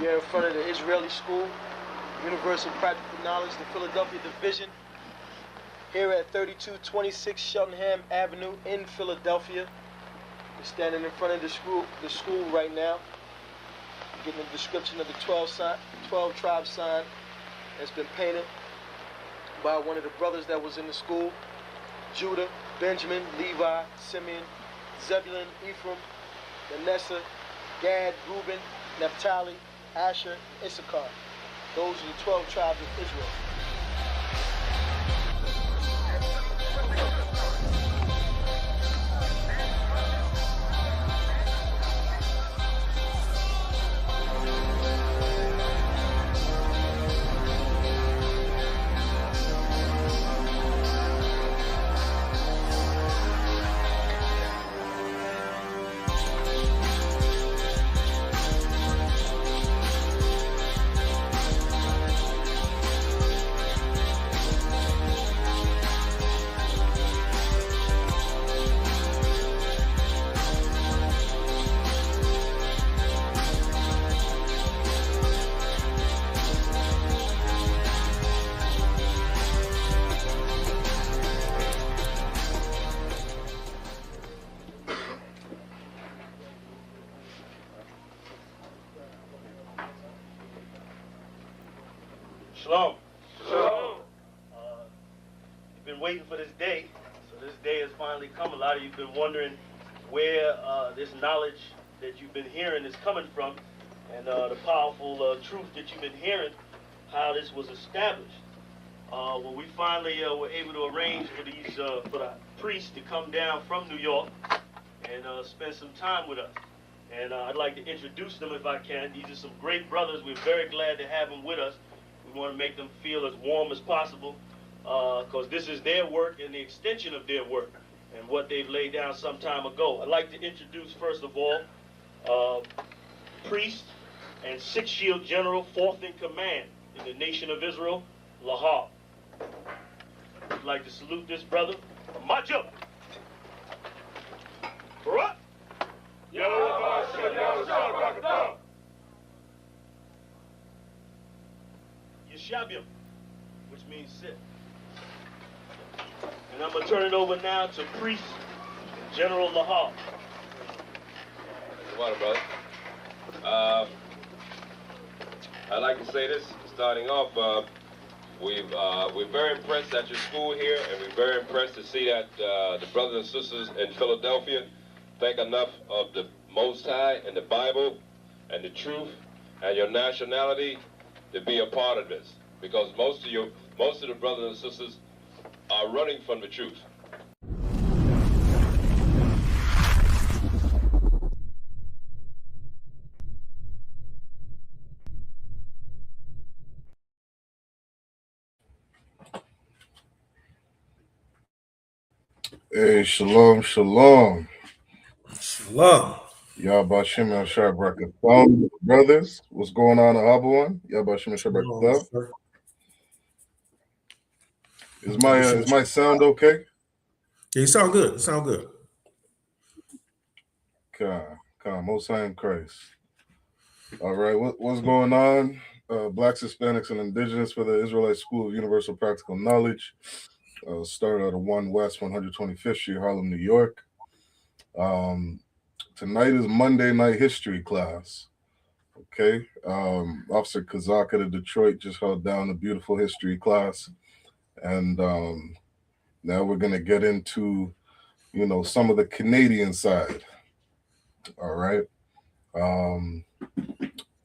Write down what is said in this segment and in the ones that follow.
You're in front of the Israeli School, Universal Practical Knowledge, the Philadelphia Division, here at 3226 Cheltenham Avenue in Philadelphia. We're standing in front of the school right now, getting a description of the 12 tribe sign that's been painted by one of the brothers that was in the school: Judah, Benjamin, Levi, Simeon, Zebulun, Ephraim, Manasseh, Gad, Reuben, Naphtali, Asher, Issachar. Those are the 12 tribes of Israel. Shalom. Shalom. You've been waiting for this day, so this day has finally come. A lot of you have been wondering where this knowledge that you've been hearing is coming from, and the powerful truth that you've been hearing, how this was established. Well, we finally were able to arrange for the priests to come down from New York and spend some time with us. And I'd like to introduce them if I can. These are some great brothers. We're very glad to have them with us. We want to make them feel as warm as possible, because this is their work and the extension of their work and what they've laid down some time ago. I'd like to introduce, first of all, priest and Sixth Shield General, fourth in command in the nation of Israel, Lahab. I'd like to salute this brother, Majo. Barak. Yeshabiam, which means sit. And I'm going to turn it over now to Priest General Lahab. Good morning, brother. I'd like to say this, starting off, we're very impressed at your school here, and we're very impressed to see that the brothers and sisters in Philadelphia think enough of the Most High and the Bible and the truth and your nationality to be a part of this, because most of the brothers and sisters are running from the truth. Hey, shalom, shalom. Shalom. Yabashim and Shabrak brothers. What's going on, Ahabuan? Yabashim and Shabrak. Is my sound okay? Yeah, you sound good. You sound good. Come, Most High in Christ. All right, what's going on? Blacks, Hispanics, and Indigenous for the Israelite School of Universal Practical Knowledge. Started at 1 West 125th Street, Harlem, New York. Tonight is Monday night history class. Okay. Officer Kazaka of Detroit just held down a beautiful history class. And now we're going to get into, some of the Canadian side. All right.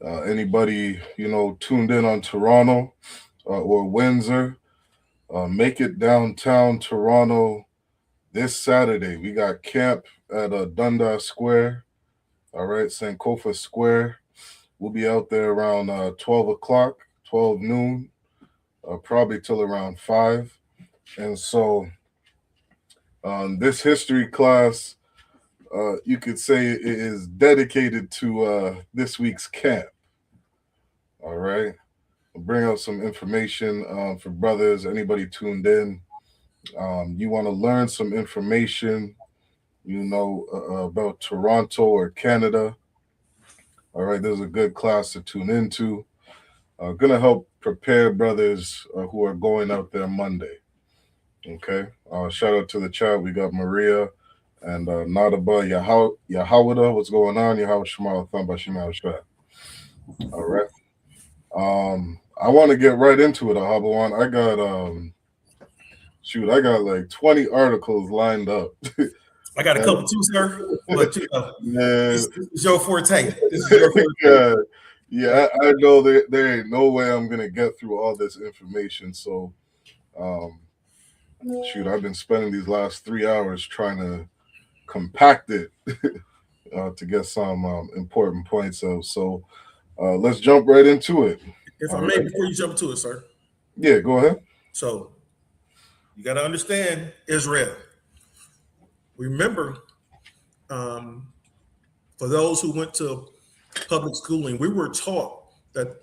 Anybody, tuned in on Toronto or Windsor, make it downtown Toronto this Saturday. We got camp at Dundas Square. All right, Sankofa Square. We'll be out there around 12 o'clock, 12 noon, probably till around 5. And so this history class, you could say, is dedicated to this week's camp. All right. I'll bring out some information for brothers, anybody tuned in. You want to learn some information, about Toronto or Canada. All right, this is a good class to tune into. Gonna help prepare brothers who are going out there Monday. Okay. Shout out to the chat. We got Maria and Nadaba Yahawada. What's going on? Yahawah Shema Thamba Shema Shah. All right. I want to get right into it, Ahabawan. I got like 20 articles lined up. I got a couple too, sir. But this is your forte. This is your forte. Yeah, I know there ain't no way I'm gonna get through all this information. So, I've been spending these last 3 hours trying to compact it to get some important points out. So, let's jump right into it. If I may, before you jump into it, sir. Yeah, go ahead. So, you got to understand Israel. Remember, for those who went to public schooling, we were taught that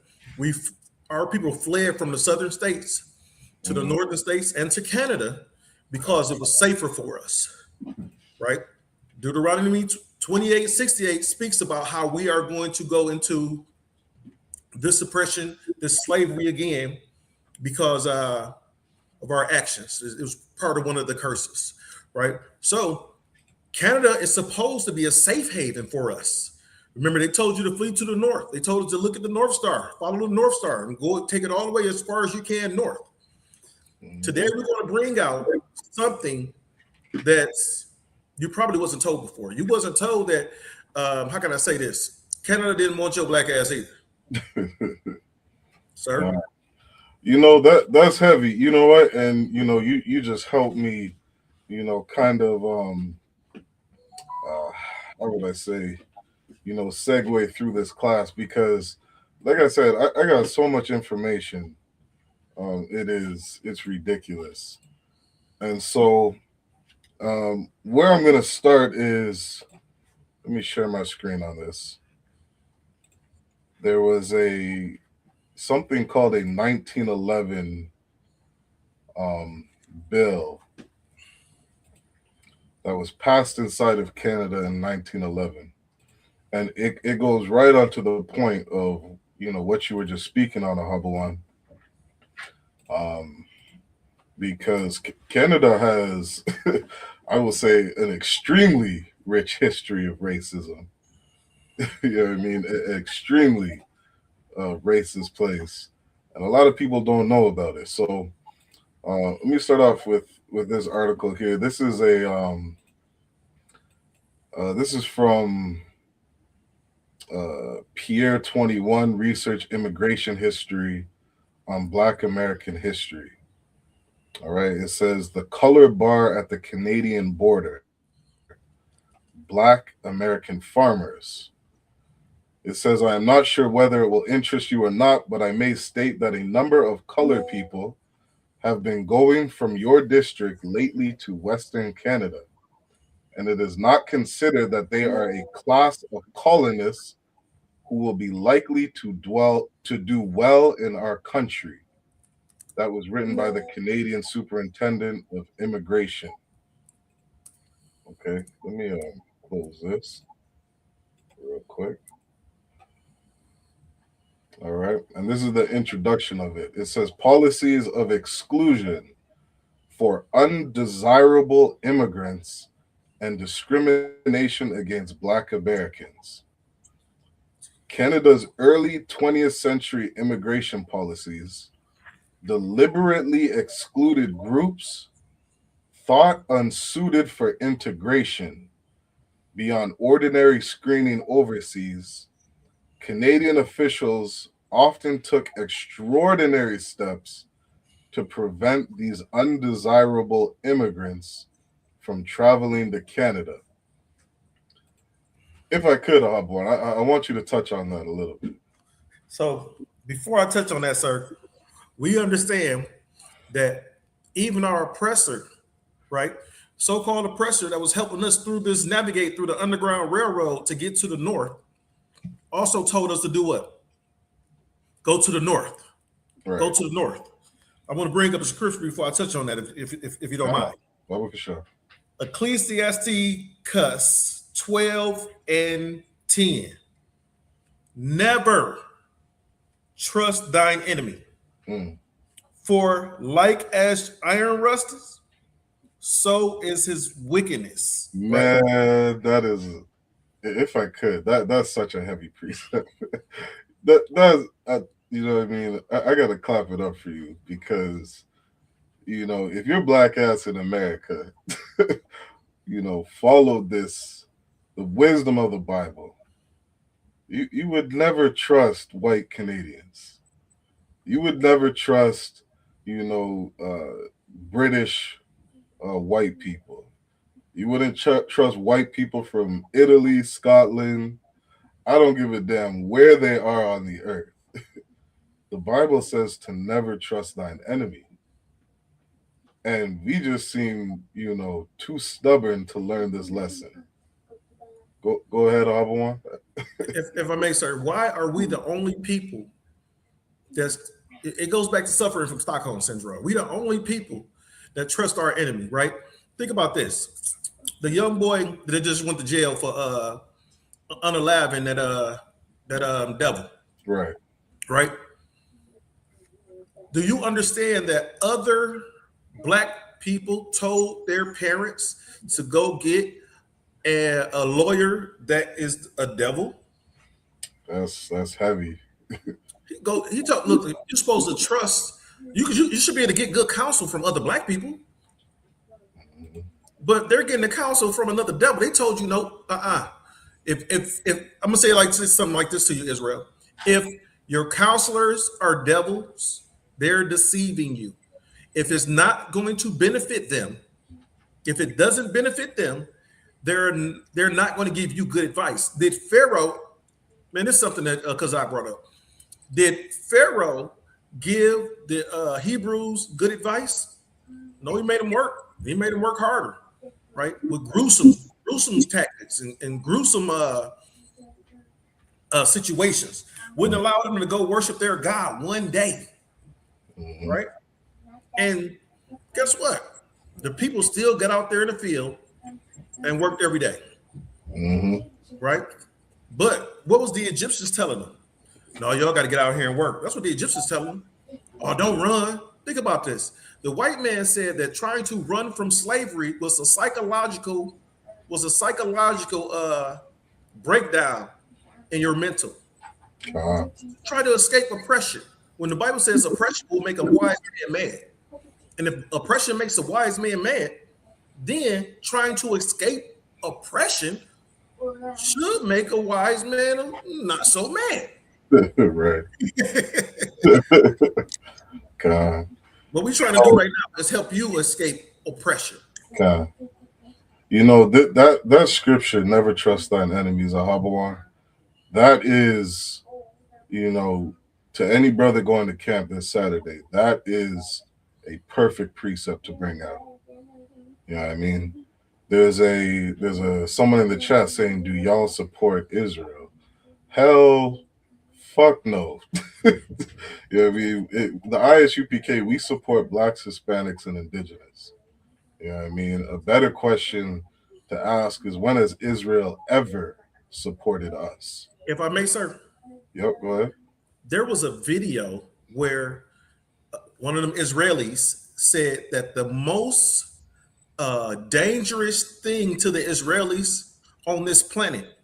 our people fled from the southern states to the northern states and to Canada because it was safer for us, right? Deuteronomy 28:68 speaks about how we are going to go into this oppression, this slavery again, because of our actions. It was part of one of the curses, right? So Canada is supposed to be a safe haven for us. Remember, they told you to flee to the north. They told us to look at the North Star, follow the North Star, and go take it all the way as far as you can north. Today, we're going to bring out something that's you probably wasn't told before. You wasn't told that, how can I say this? Canada didn't want your black ass either. Sir? That's heavy. You know what? And, you just helped me, kind of, how would I say, segue through this class because, like I said, I got so much information. It's ridiculous. And so where I'm going to start is, let me share my screen on this. There was something called a 1911 bill that was passed inside of Canada in 1911. And it goes right on to the point of, what you were just speaking on, Ahabawan. Because Canada has, I will say, an extremely rich history of racism. You know what I mean? Extremely racist place. And a lot of people don't know about it. So let me start off with this article here. This is this is from Pierre 21 Research Immigration History on Black American History. All right, it says the color bar at the Canadian border, Black American farmers. It says, I am not sure whether it will interest you or not, but I may state that a number of colored people have been going from your district lately to Western Canada, and it is not considered that they are a class of colonists who will be likely to do well in our country. That was written by the Canadian Superintendent of Immigration. Okay, let me close this real quick. All right, and this is the introduction of it. It says policies of exclusion for undesirable immigrants and discrimination against Black Americans. Canada's early 20th century immigration policies deliberately excluded groups thought unsuited for integration beyond ordinary screening overseas. Canadian officials often took extraordinary steps to prevent these undesirable immigrants from traveling to Canada. If I could, Ahabawan, I want you to touch on that a little bit. So before I touch on that, sir, we understand that even our oppressor, right, so-called oppressor that was helping us navigate through the Underground Railroad to get to the north, also told us to do what? Go to the north. Right. Go to the north. I want to bring up a scripture before I touch on that, if you don't mind. Well, for sure. Ecclesiastes 12:10. Never trust thine enemy. Mm. For like as iron rusteth, so is his wickedness. Right? Man, that is, if I could, that's such a heavy precept. That's you know what I mean. I gotta clap it up for you because if you're black ass in America, follow this, the wisdom of the Bible. You would never trust white Canadians. You would never trust, British white people. You wouldn't trust white people from Italy, Scotland. I don't give a damn where they are on the earth. The Bible says to never trust thine enemy. And we just seem, too stubborn to learn this lesson. Go ahead, Abawan. If I may, sir, why are we the only people it goes back to suffering from Stockholm syndrome. We the only people that trust our enemy, right? Think about this. The young boy that just went to jail for unaliving that devil. Right? Do you understand that other black people told their parents to go get a lawyer that is a devil? That's heavy. He told, look, you're supposed to trust. You should be able to get good counsel from other black people, but they're getting the counsel from another devil. They told you no. If I'm gonna say something like this to you, Israel. If your counselors are devils, they're deceiving you. If it's not going to benefit them, if it doesn't benefit them, they're not going to give you good advice. Did Pharaoh? Man, this is something that Kazak brought up. Did Pharaoh give the Hebrews good advice? No, he made them work. He made them work harder, right? With gruesome tactics and gruesome situations. Wouldn't allow them to go worship their God one day, right? And guess what? The people still got out there in the field and worked every day, right? But what was the Egyptians telling them? No, y'all got to get out here and work. That's what the Egyptians tell them. Oh, don't run. Think about this. The white man said that trying to run from slavery was a psychological breakdown in your mental. Try to escape oppression. When the Bible says oppression will make a wise man mad, and if oppression makes a wise man mad, then trying to escape oppression should make a wise man not so mad. Right. God. What we're trying to do right now is help you escape oppression. God. That scripture, never trust thine enemies, Ahabawan, that is, to any brother going to camp this Saturday, that is a perfect precept to bring out. You know what I mean? There's someone in the chat saying, do y'all support Israel? Hell, fuck no. You know what I mean? The ISUPK, we support blacks, Hispanics, and indigenous. You know what I mean? A better question to ask is, when has Israel ever supported us? If I may, sir. Yep, go ahead. There was a video where one of them Israelis said that the most dangerous thing to the Israelis on this planet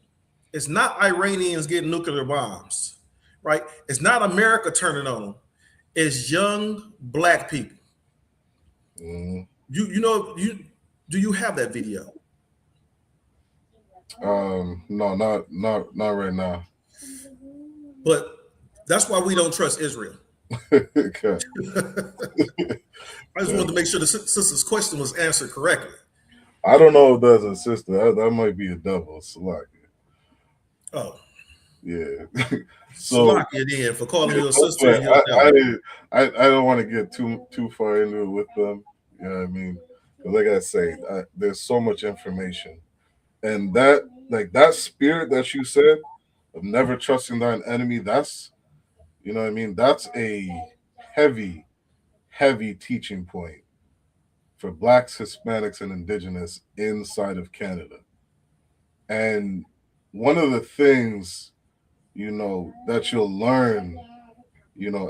is not Iranians getting nuclear bombs, right? It's not America turning on them. It's young black people. Do you have that video? No, not right now. But that's why we don't trust Israel. Okay. I just wanted to make sure the sister's question was answered correctly. I don't know if that's a sister. That might be a double. Salakia. Oh. Yeah. So Salakia then for calling you a sister. I don't want to get too far into it with them. You know what I mean? Like I say, there's so much information. And that spirit that you said of never trusting thine enemy, that's, you know what I mean? That's a heavy, heavy teaching point for blacks, Hispanics, and indigenous inside of Canada. And one of the things that you'll learn,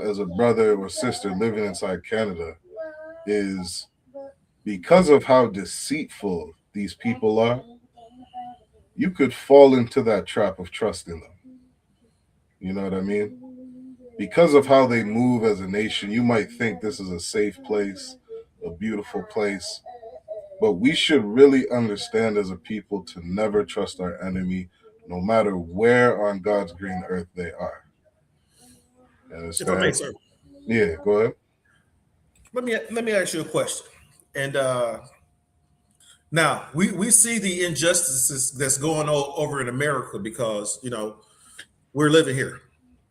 as a brother or sister living inside Canada, is because of how deceitful these people are, you could fall into that trap of trusting them. You know what I mean? Because of how they move as a nation, you might think this is a safe place, a beautiful place, but we should really understand as a people to never trust our enemy, no matter where on God's green earth they are. You If I may, understand? sir, Yeah, go ahead. let me ask you a question. And now we see the injustices that's going over in America because we're living here,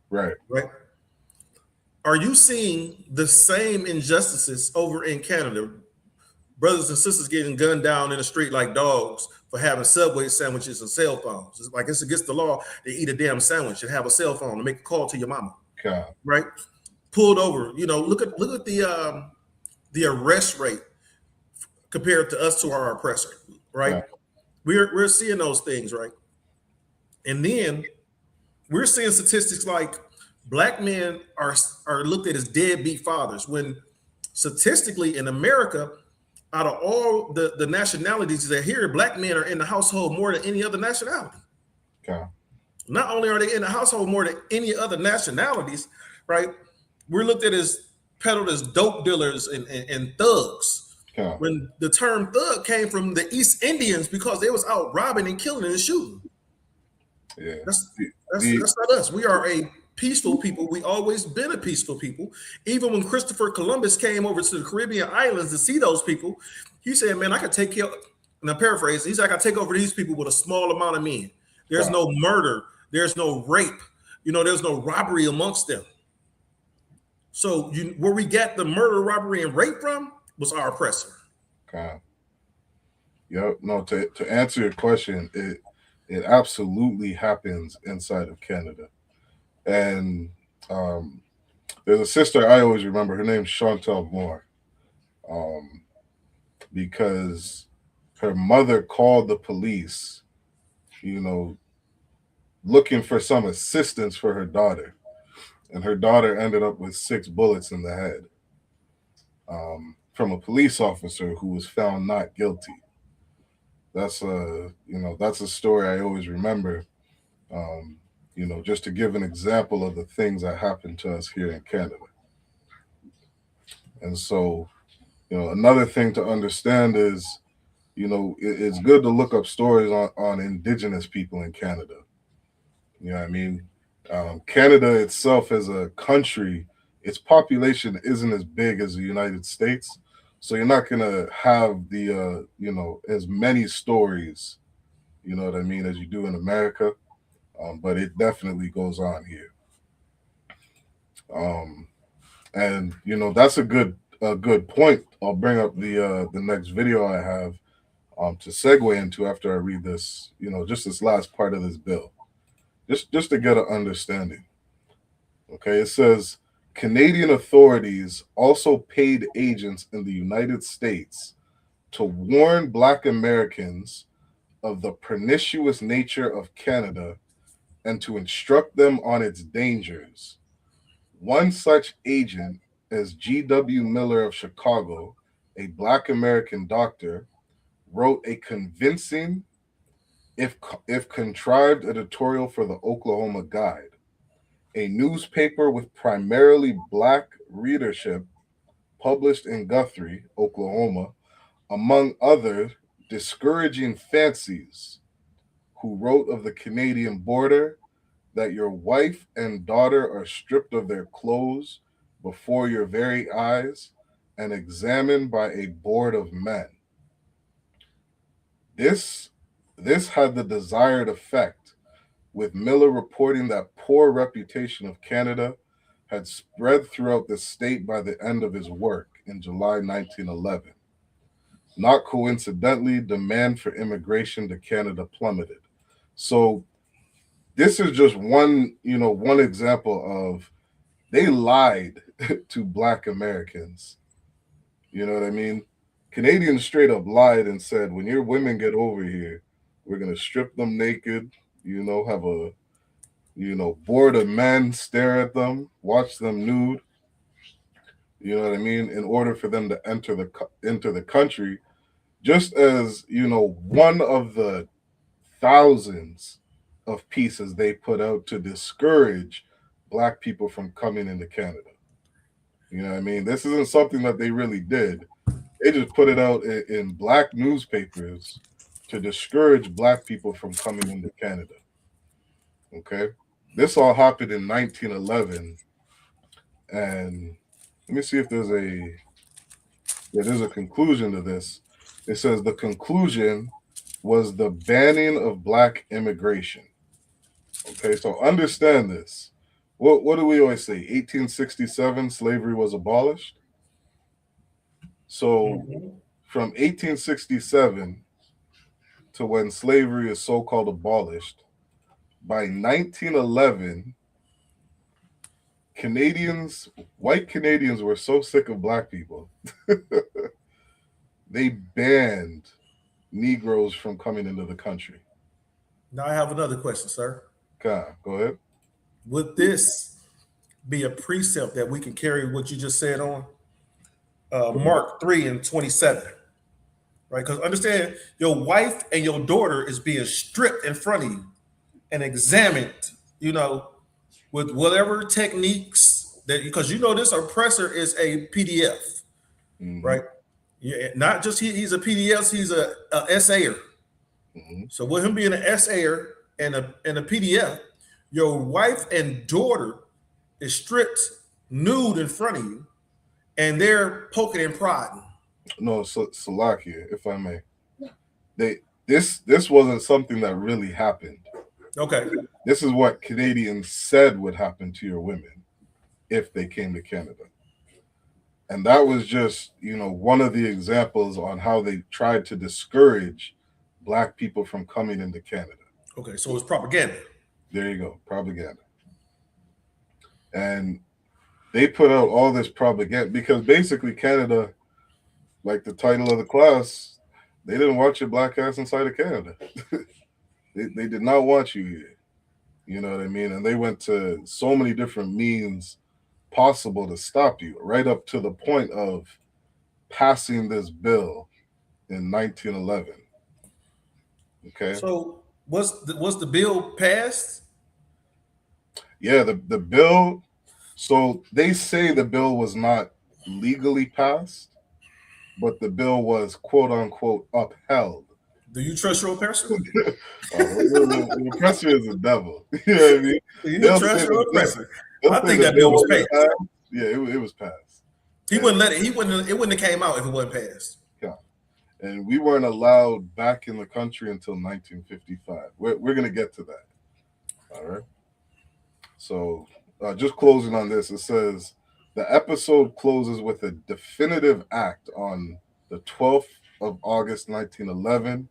Right. right? Are you seeing the same injustices over in Canada? Brothers and sisters getting gunned down in the street like dogs for having Subway sandwiches and cell phones. It's like it's against the law to eat a damn sandwich and have a cell phone and make a call to your mama, Okay. right? Pulled over. Look at the arrest rate compared to us to our oppressor, right? Okay. We're seeing those things, right? And then we're seeing statistics like black men are looked at as deadbeat fathers when statistically in America, out of all the nationalities that are here, black men are in the household more than any other nationality. Okay. Not only are they in the household more than any other nationalities, right? We're looked at as peddled as dope dealers and thugs. Okay. When the term thug came from the East Indians because they was out robbing and killing and shooting. Yeah. That's not us. We are a peaceful people. We always been a peaceful people. Even when Christopher Columbus came over to the Caribbean islands to see those people, he said, "Man, I could take care." And I paraphrase. He said, "I could take over these people with a small amount of men. There's no murder. There's no rape. There's no robbery amongst them." So where we got the murder, robbery, and rape from was our oppressor. Okay. Yep. No, to answer your question, it absolutely happens inside of Canada. And there's a sister I always remember. Her name's Chantel Moore, because her mother called the police, looking for some assistance for her daughter, and her daughter ended up with 6 bullets in the head, from a police officer who was found not guilty. That's a story I always remember. Just to give an example of the things that happen to us here in Canada. And so, another thing to understand is, it's good to look up stories on indigenous people in Canada. You know what I mean? Canada itself as a country, its population isn't as big as the United States. So you're not going to have the, as many stories, you know what I mean, as you do in America. But it definitely goes on here. And that's a good point. I'll bring up the next video I have to segue into after I read this, just this last part of this bill, just to get an understanding. Okay, it says Canadian authorities also paid agents in the United States to warn Black Americans of the pernicious nature of Canada and to instruct them on its dangers. One such agent is G.W. Miller of Chicago, a Black American doctor, wrote a convincing, if contrived, editorial for the Oklahoma Guide, a newspaper with primarily Black readership, published in Guthrie, Oklahoma, among other discouraging fancies, who wrote of the Canadian border that your wife and daughter are stripped of their clothes before your very eyes and examined by a board of men. This had the desired effect, with Miller reporting that poor reputation of Canada had spread throughout the state by the end of his work in July 1911. Not coincidentally, demand for immigration to Canada plummeted. So this is just one example of they lied to Black Americans. You know what I mean? Canadians straight up lied and said, when your women get over here, we're going to strip them naked, have bored of men, stare at them, watch them nude. You know what I mean? In order for them to enter the country, just as one of the thousands of pieces they put out to discourage black people from coming into Canada. You know what I mean? This isn't something that they really did. They just put it out in black newspapers to discourage black people from coming into Canada. Okay? This all happened in 1911. And let me see if there's a conclusion to this. It says the conclusion was the banning of black immigration. Okay, so understand this. What do we always say? 1867, slavery was abolished. So from 1867 to when slavery is so-called abolished, by 1911, white Canadians were so sick of black people, they banned Negroes from coming into the country. Now I have another question, sir. Okay, go ahead. Would this be a precept that we can carry what you just said on? Mark 3:27, right? Because understand, your wife and your daughter is being stripped in front of you and examined, with whatever techniques that, because this oppressor is a PDF, right? Yeah, not just he's a PDF, he's a essayer. So with him being an essayer and a PDF, your wife and daughter is stripped nude in front of you, and they're poking and prodding. No, Salakia, if I may. This wasn't something that really happened. Okay. This is what Canadians said would happen to your women if they came to Canada. And that was just, one of the examples on how they tried to discourage black people from coming into Canada. Okay, so it's propaganda. There you go, propaganda. And they put out all this propaganda because basically Canada, like the title of the class, they didn't want your black ass inside of Canada. They did not want you here. You know what I mean? And they went to so many different means possible to stop you, right up to the point of passing this bill in 1911. Okay. So was the bill passed? Yeah, the bill. So they say the bill was not legally passed, but the bill was quote unquote upheld. Do you trust your oppressor? The oppressor is the devil. You know what I mean? Do you trust your oppressor? I think that bill was passed. Yeah, it was passed. He wouldn't let it. It wouldn't have came out if it wasn't passed. Yeah, and we weren't allowed back in the country until 1955. We're gonna get to that. All right. So, just closing on this, it says the episode closes with a definitive act on the 12th of August, 1911.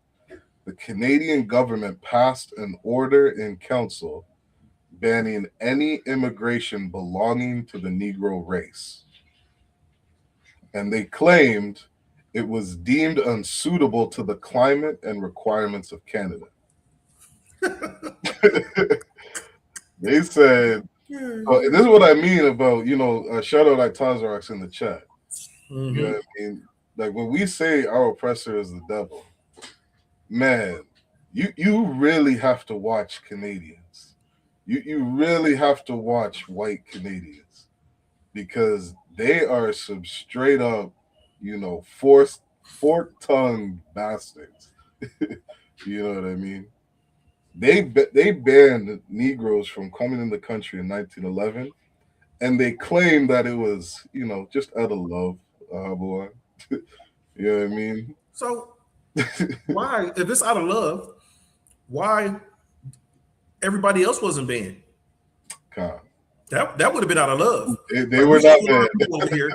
The Canadian government passed an order in council banning any immigration belonging to the Negro race. And they claimed it was deemed unsuitable to the climate and requirements of Canada. They said, this is what I mean about, shout out Itazarox in the chat. You know what I mean? Like when we say our oppressor is the devil, man, you really have to watch Canadians. You really have to watch white Canadians because they are some straight up, fork-tongued bastards. You know what I mean? They banned Negroes from coming in the country in 1911, and they claimed that it was, just out of love, boy. You know what I mean? So why, if it's out of love, why everybody else wasn't banned? God. That would have been out of love. They were not banned. Over here.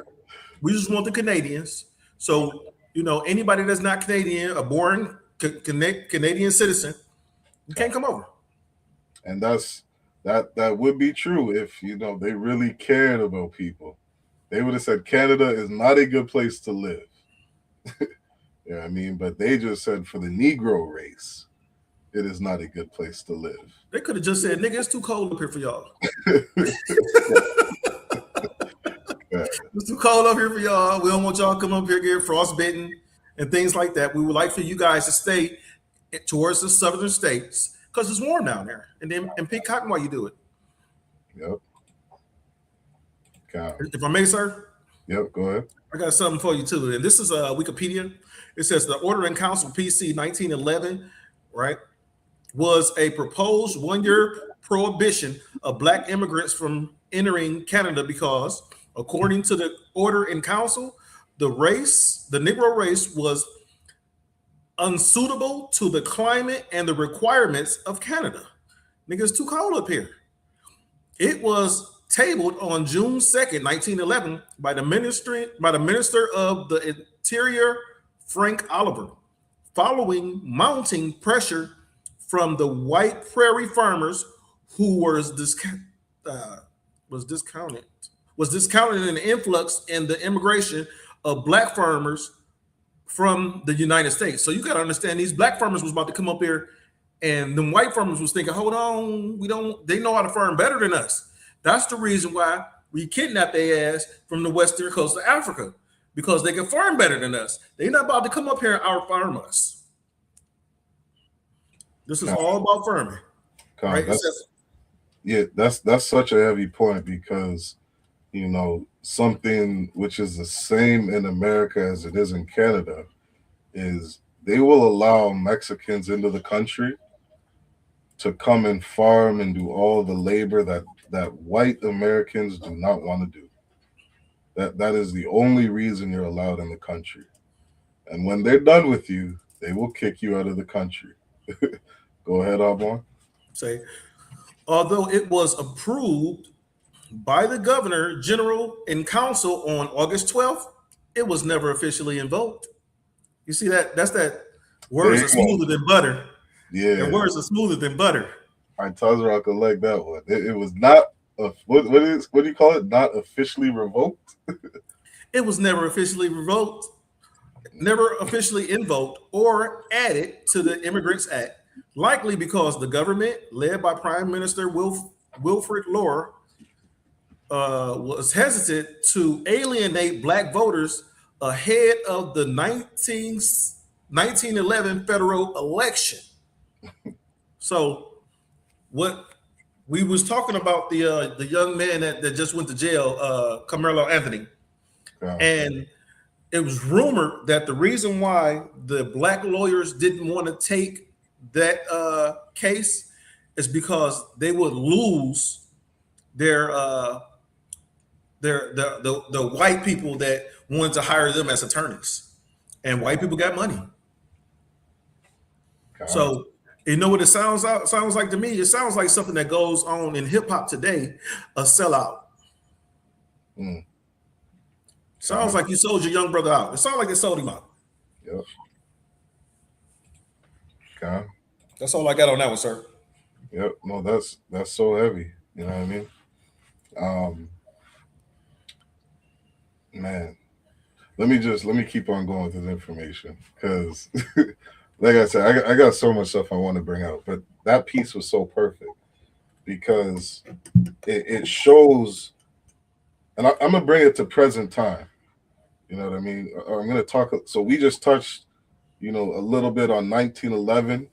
We just want the Canadians. So, anybody that's not Canadian, a born Canadian citizen, you can't come over. And that would be true if, they really cared about people. They would have said Canada is not a good place to live. You know what I mean? But they just said for the Negro race, it is not a good place to live. They could have just said, "Nigga, it's too cold up here for y'all. It's too cold up here for y'all. We don't want y'all to come up here get frostbitten and things like that. We would like for you guys to stay towards the southern states because it's warm down there, and pick cotton while you do it." Yep. Okay. If I may, sir. Yep. Go ahead. I got something for you too, and this is Wikipedia. It says the Order in Council PC 1911, right, was a proposed 1-year prohibition of black immigrants from entering Canada because, according to the Order in Council, the Negro race was unsuitable to the climate and the requirements of Canada. Nigga, it's too cold up here. It was tabled on June 2nd, 1911 by the Minister of the Interior, Frank Oliver, following mounting pressure from the white prairie farmers who was discounted in the influx in the immigration of black farmers from the United States. So you got to understand, these black farmers was about to come up here, and them white farmers was thinking, hold on, they know how to farm better than us. That's the reason why we kidnapped their ass from the western coast of Africa, because they can farm better than us. They're not about to come up here and out-farm us. This is all about farming. Right? That's such a heavy point, because something which is the same in America as it is in Canada is they will allow Mexicans into the country to come and farm and do all the labor that white Americans do not want to do. That is the only reason you're allowed in the country. And when they're done with you, they will kick you out of the country. Go ahead, Arbon. Say, although it was approved by the Governor General in Council on August 12th, it was never officially invoked. You see that? That's that words are smoother than butter. Yeah. And words are smoother than butter. I Tazra could like that one. It was not what do you call it? Not officially revoked. It was never officially revoked, never officially invoked or added to the Immigrants Act, likely because the government, led by Prime Minister Wilfrid Laurier, was hesitant to alienate black voters ahead of the 1911 federal election. So what we was talking about, the young man that just went to jail, Carmelo Anthony, and it was rumored that the reason why the black lawyers didn't want to take that case is because they would lose the white people that wanted to hire them as attorneys, and white people got money. So you know what it sounds like to me? It sounds like something that goes on in hip hop today, a sellout. Sounds like you sold your young brother out. It sounds like they sold him out. Yep. Okay. That's all I got on that one, sir. Yep. No, that's so heavy. You know what I mean? Man, let me keep on going with this information, because like I said, I got so much stuff I want to bring out, but that piece was so perfect because it shows, and I'm gonna bring it to present time. You know what I mean? I'm gonna talk. So we just touched, a little bit on 1911.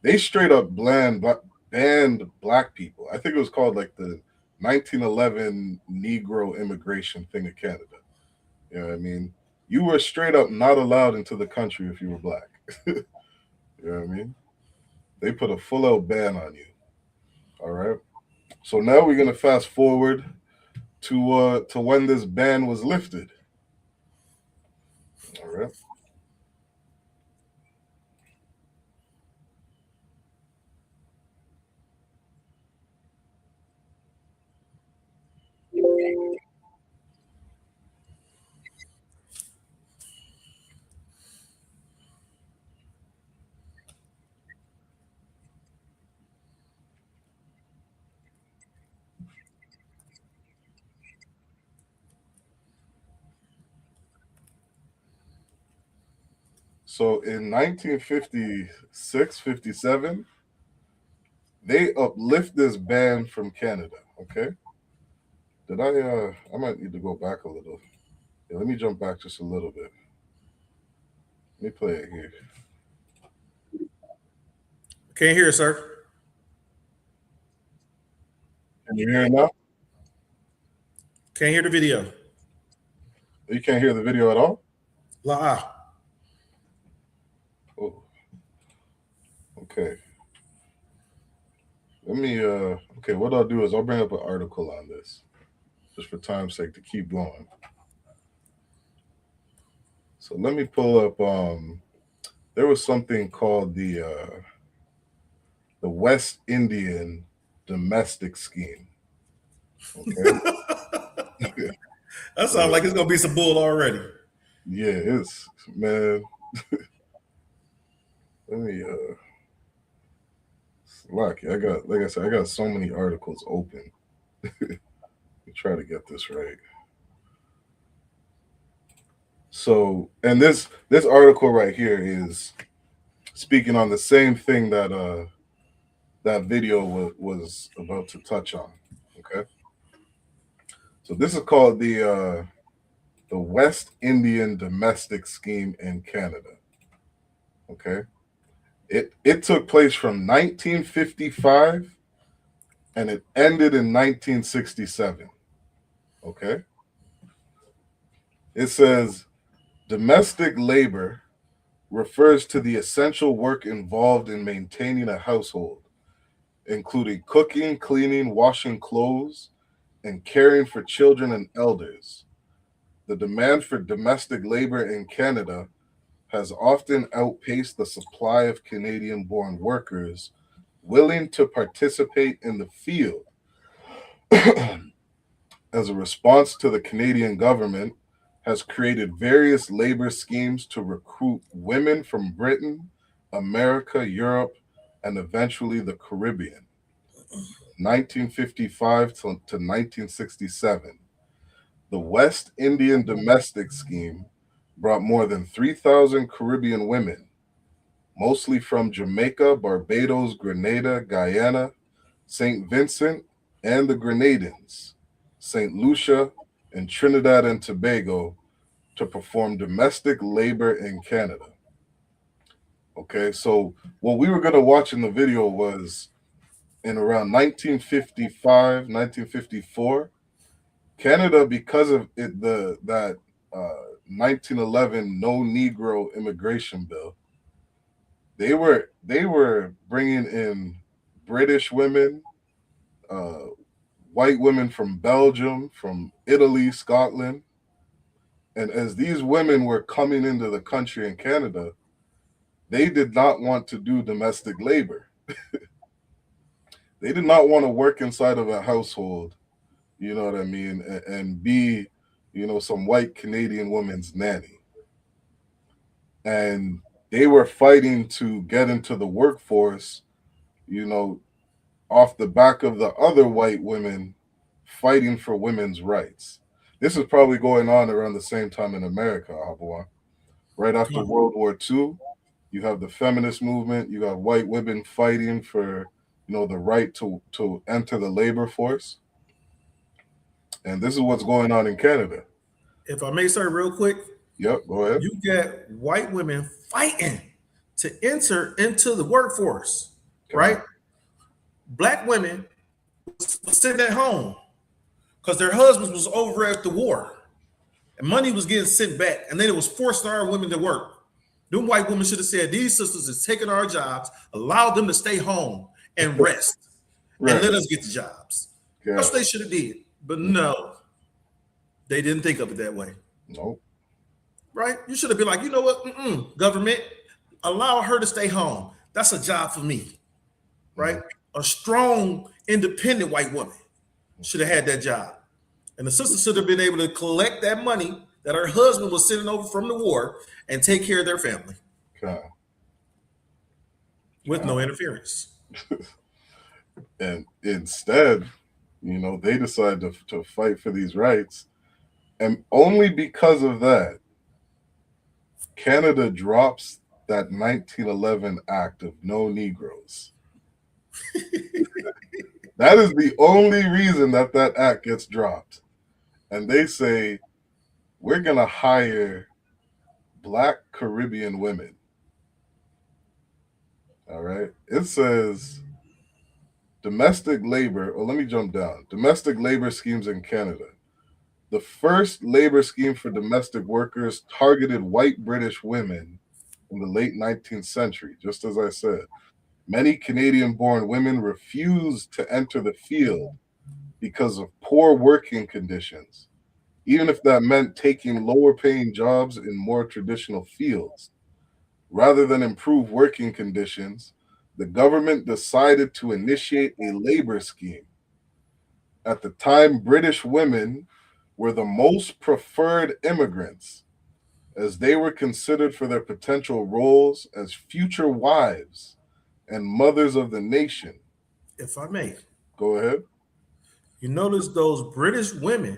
They straight up banned black people. I think it was called like the 1911 Negro immigration thing in Canada. You know what I mean? You were straight up not allowed into the country if you were black. You know what I mean? They put a full-out ban on you. All right. So now we're gonna fast forward to when this ban was lifted. All right. So in 1956, 57, they uplift this band from Canada. Okay. Did I might need to go back a little. Yeah, let me jump back just a little bit. Let me play it here. Can't hear it, sir. Can you hear it now? Can't hear the video. You can't hear the video at all? La. Oh. Okay. Let me okay, what I'll do is I'll bring up an article on this just for time's sake to keep going. So let me pull up there was something called the West Indian domestic scheme. Okay. That sounds like it's gonna be some bull already. Yeah, it's man. Let me lucky. I got, like I said, I got so many articles open. Let me try to get this right. So, and this article right here is speaking on the same thing that that video was about to touch on. Okay. So this is called the West Indian domestic scheme in Canada. Okay. It took place from 1955 and it ended in 1967. Okay. It says domestic labor refers to the essential work involved in maintaining a household, including cooking, cleaning, washing clothes, and caring for children and elders. The demand for domestic labor in Canada has often outpaced the supply of Canadian-born workers willing to participate in the field. As a response to the Canadian government has created various labor schemes to recruit women from Britain, America, Europe, and eventually the Caribbean. 1955 to 1967. The West Indian domestic scheme brought more than 3,000 Caribbean women, mostly from Jamaica, Barbados, Grenada, Guyana, St. Vincent and the Grenadines, St. Lucia, and Trinidad and Tobago, to perform domestic labor in Canada. Okay, so what we were going to watch in the video was in around 1955, 1954, Canada, because of it, that 1911 No Negro immigration bill, they were bringing in British women, white women from Belgium, from Italy, Scotland, and as these women were coming into the country in Canada, they did not want to do domestic labor. They did not want to work inside of a household, you know what I mean, and be, you know, some white Canadian woman's nanny. And they were fighting to get into the workforce, you know, off the back of the other white women fighting for women's rights. This is probably going on around the same time in America, Abuwa. Right after World War II, you have the feminist movement, you have white women fighting for, you know, the right to enter the labor force. And this is what's going on in Canada. If I may say real quick, Yep, go ahead. you get white women fighting to enter into the workforce, right? Black women was sitting at home because their husbands was over at the war and money was getting sent back, and then it was forcing our women to work. Them white women should have said, these sisters is taking our jobs, allow them to stay home and rest and let us get the jobs. Yeah. That's what they should have did. But no, they didn't think of it that way. Nope. Right? You should have been like, you know what? Government, allow her to stay home. That's a job for me. Right? A strong, independent white woman should have had that job. And the sister should have been able to collect that money that her husband was sending over from the war and take care of their family. Okay. With no interference. And instead, you know, they decide to fight for these rights. And only because of that, Canada drops that 1911 act of no Negroes. That is the only reason that act gets dropped. And they say, we're going to hire Black Caribbean women. All right. It says domestic labor, or let me jump down. Domestic labor schemes in Canada. The first labor scheme for domestic workers targeted white British women in the late 19th century, just as I said. Many Canadian-born women refused to enter the field because of poor working conditions, even if that meant taking lower-paying jobs in more traditional fields. Rather than improve working conditions, the government decided to initiate a labor scheme. At the time, British women were the most preferred immigrants, as they were considered for their potential roles as future wives and mothers of the nation. If I may. Go ahead. You notice those British women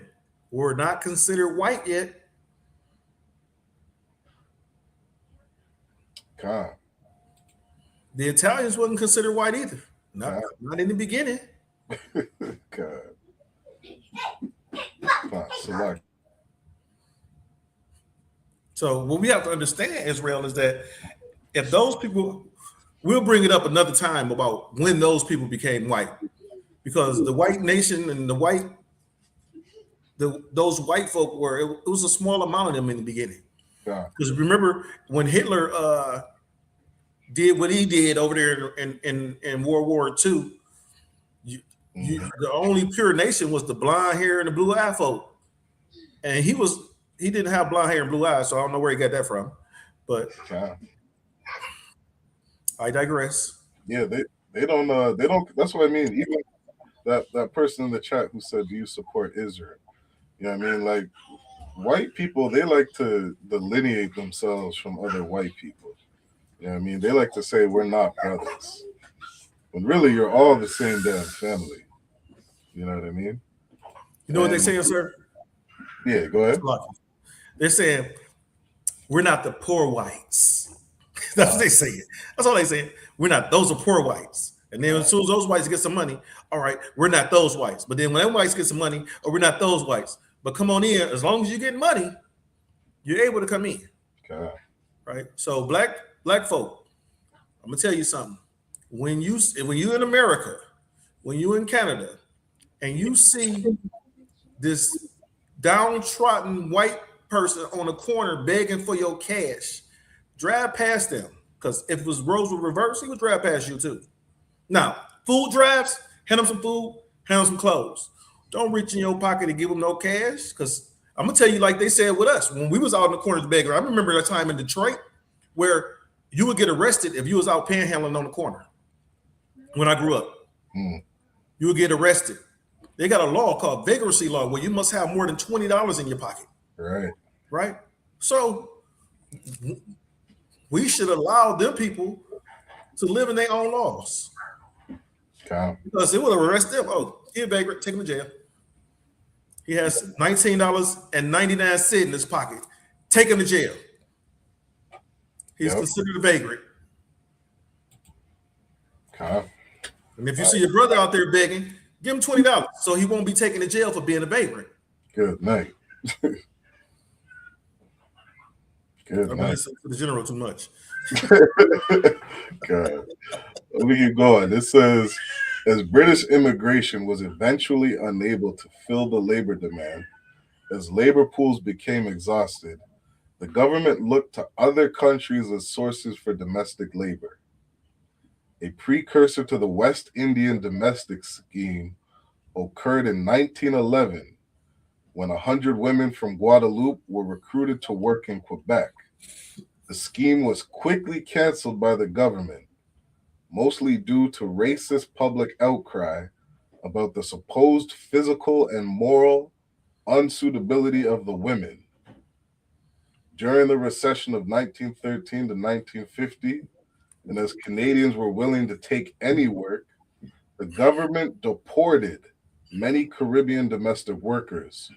were not considered white yet. God. The Italians wasn't considered white either. Not in the beginning. God. Select. So what we have to understand, Israel, is that if those people, we'll bring it up another time about when those people became white, because the white nation and those white folk were, it was a small amount of them in the beginning. Because remember when Hitler did what he did over there in World War II, the only pure nation was the blonde hair and the blue eye folk, and he didn't have blonde hair and blue eyes, so I don't know where he got that from, but I digress. Yeah, they don't that's what I mean. Even that person in the chat who said, do you support Israel? You know what I mean? Like, white people, they like to delineate themselves from other white people. You know what I mean? They like to say we're not brothers, when really you're all the same damn family. You know what I mean? You know what they're saying, sir? Yeah, go ahead. They're saying we're not the poor whites. That's what they saying. That's all they saying. We're not. Those are poor whites. And then as soon as those whites get some money, all right, we're not those whites. But then when them whites get some money, oh, we're not those whites. But come on in. As long as you get money, you're able to come in. Okay. Right. So black folk, I'm gonna tell you something. When you in America, when you in Canada, and you see this downtrodden white person on the corner begging for your cash, drive past them. Because if it was roles were reversed, he would drive past you too. Now, food drives, hand them some food, hand them some clothes. Don't reach in your pocket and give them no cash. Because I'm gonna tell you, like they said with us, when we was out in the corners begging, I remember a time in Detroit where you would get arrested if you was out panhandling on the corner. When I grew up, you would get arrested. They got a law called vagrancy law where you must have more than $20 in your pocket. Right. Right. So we should allow them people to live in their own laws. Okay. Because it would arrest them. Oh, he a vagrant, take him to jail. He has $19.99 in his pocket. Take him to jail. He's considered a vagrant. Okay. And if you see your brother out there begging, give him $20 so he won't be taken to jail for being a vagrant. Good night. Good I'm night. listening to the general too much. God. Let me keep going. It says, as British immigration was eventually unable to fill the labor demand, as labor pools became exhausted, the government looked to other countries as sources for domestic labor. A precursor to the West Indian domestic scheme occurred in 1911 when 100 women from Guadeloupe were recruited to work in Quebec. The scheme was quickly canceled by the government, mostly due to racist public outcry about the supposed physical and moral unsuitability of the women. During the recession of 1913 to 1950, and as Canadians were willing to take any work, the government deported many Caribbean domestic workers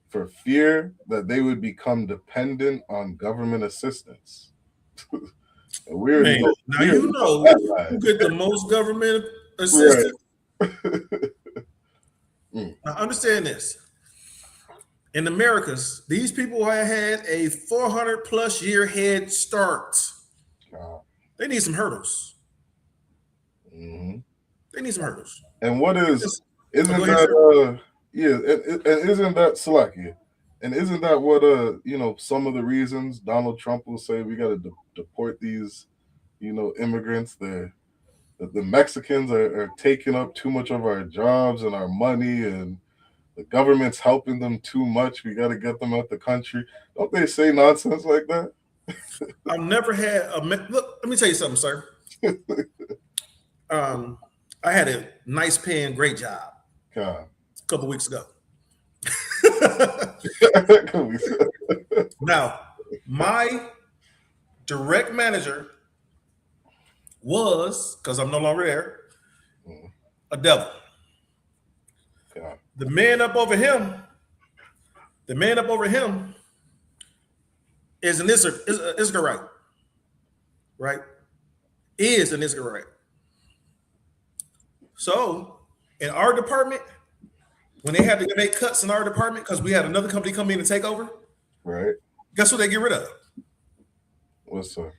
for fear that they would become dependent on government assistance. Now you know who get the most government assistant. Mm. Now understand this. In the Americas, these people have had a 400+ year head start. They need some hurdles. Mm-hmm. They need some hurdles. And what is isn't Go ahead, that and isn't that Salakia? And isn't that what you know, some of the reasons Donald Trump will say we got to deport these, you know, immigrants? The Mexicans are taking up too much of our jobs and our money, and the government's helping them too much. We got to get them out the country. Don't they say nonsense like that? I've never had a look. Let me tell you something, sir. I had a nice paying, great job God. a couple weeks ago. Now, my direct manager was, because I'm no longer there, a devil. God. The man up over him is an Israelite, right? Is an Israelite. So in our department, when they had to make cuts in our department because we had another company come in and take over, Right. guess what they get rid of? What's up?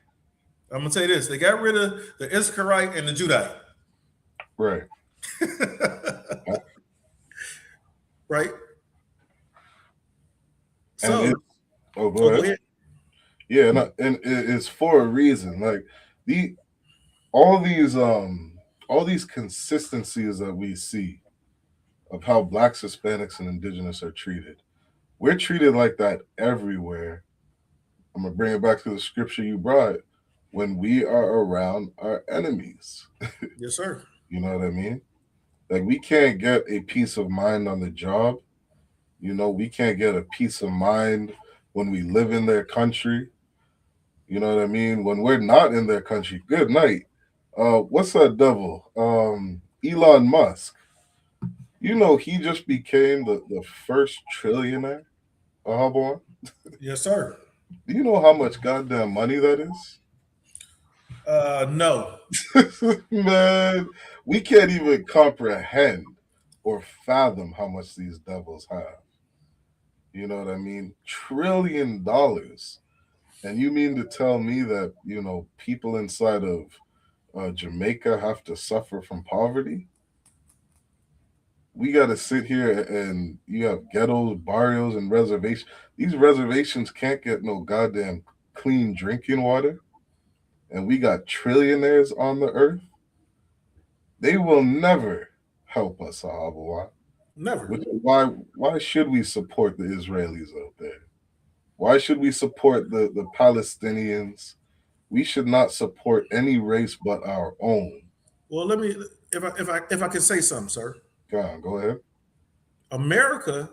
I'm gonna tell you this: they got rid of the Issacharite and the Judite. Right. Right. And So, go go ahead. ahead. Yeah, and it's for a reason. Like all these consistencies that we see of how Blacks, Hispanics, and Indigenous are treated. We're treated like that everywhere. I'm gonna bring it back to the scripture you brought. When we are around our enemies, Yes, sir. you know what I mean? Like we can't get a peace of mind on the job. You know, we can't get a peace of mind when we live in their country. You know what I mean? When we're not in their country, good night. What's that devil? Elon Musk. You know, he just became the first trillionaire. Ahabon. Yes, sir. Do you know how much goddamn money that is? No. Man, we can't even comprehend or fathom how much these devils have. You know what I mean? $1 trillion. And you mean to tell me that, you know, people inside of Jamaica have to suffer from poverty? We got to sit here and you have ghettos, barrios, and reservations. These reservations can't get no goddamn clean drinking water. And we got trillionaires on the earth. They will never help us, Sahabawa. Never. Why should we support the Israelis out there? Why should we support the Palestinians? We should not support any race but our own. Well, let me, if I can say something, sir. Go ahead. America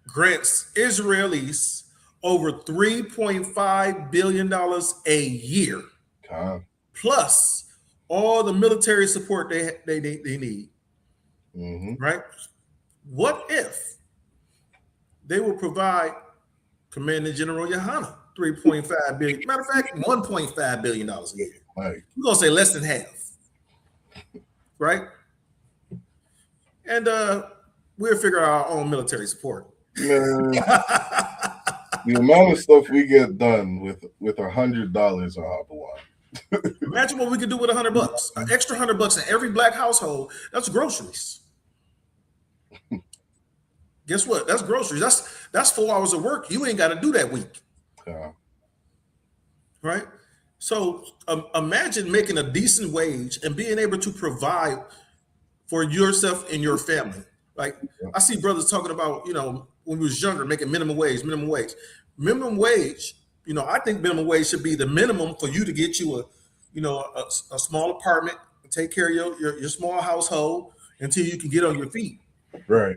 grants Israelis over $3.5 billion a year, plus all the military support they need. Mm-hmm. Right? What if they will provide Commander General Yohana $3.5 billion? Matter of fact, $1.5 billion a year. Right. We're gonna say less than half, right? And we'll figure out our own military support. Man, the amount of stuff we get done with $100 a Imagine what we could do with $100. An extra $100 in every Black household. That's groceries. Guess what? That's groceries. That's 4 hours of work. You ain't got to do that week. Yeah. Right? So imagine making a decent wage and being able to provide for yourself and your family. Like I see brothers talking about, you know, when we was younger, making minimum wage. Minimum wage, you know, I think minimum wage should be the minimum for you to get you a small apartment, take care of your small household until you can get on your feet. Right.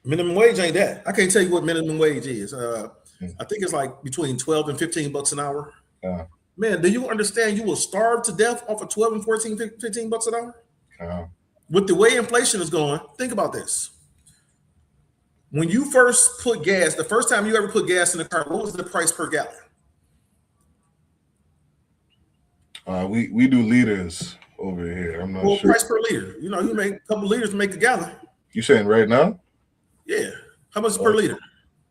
Minimum wage ain't that. I can't tell you what minimum wage is. I think it's like between 12 and 15 bucks an hour. Yeah. Man, do you understand you will starve to death off of 12 and 14, 15 bucks an hour? Yeah. With the way inflation is going, think about this. When you first put gas, the first time you ever put gas in the car, what was the price per gallon? We do liters. over here. I'm not Well, sure. price per liter. You know, you make a couple liters to make a gallon. You saying right now? Yeah. How much per liter?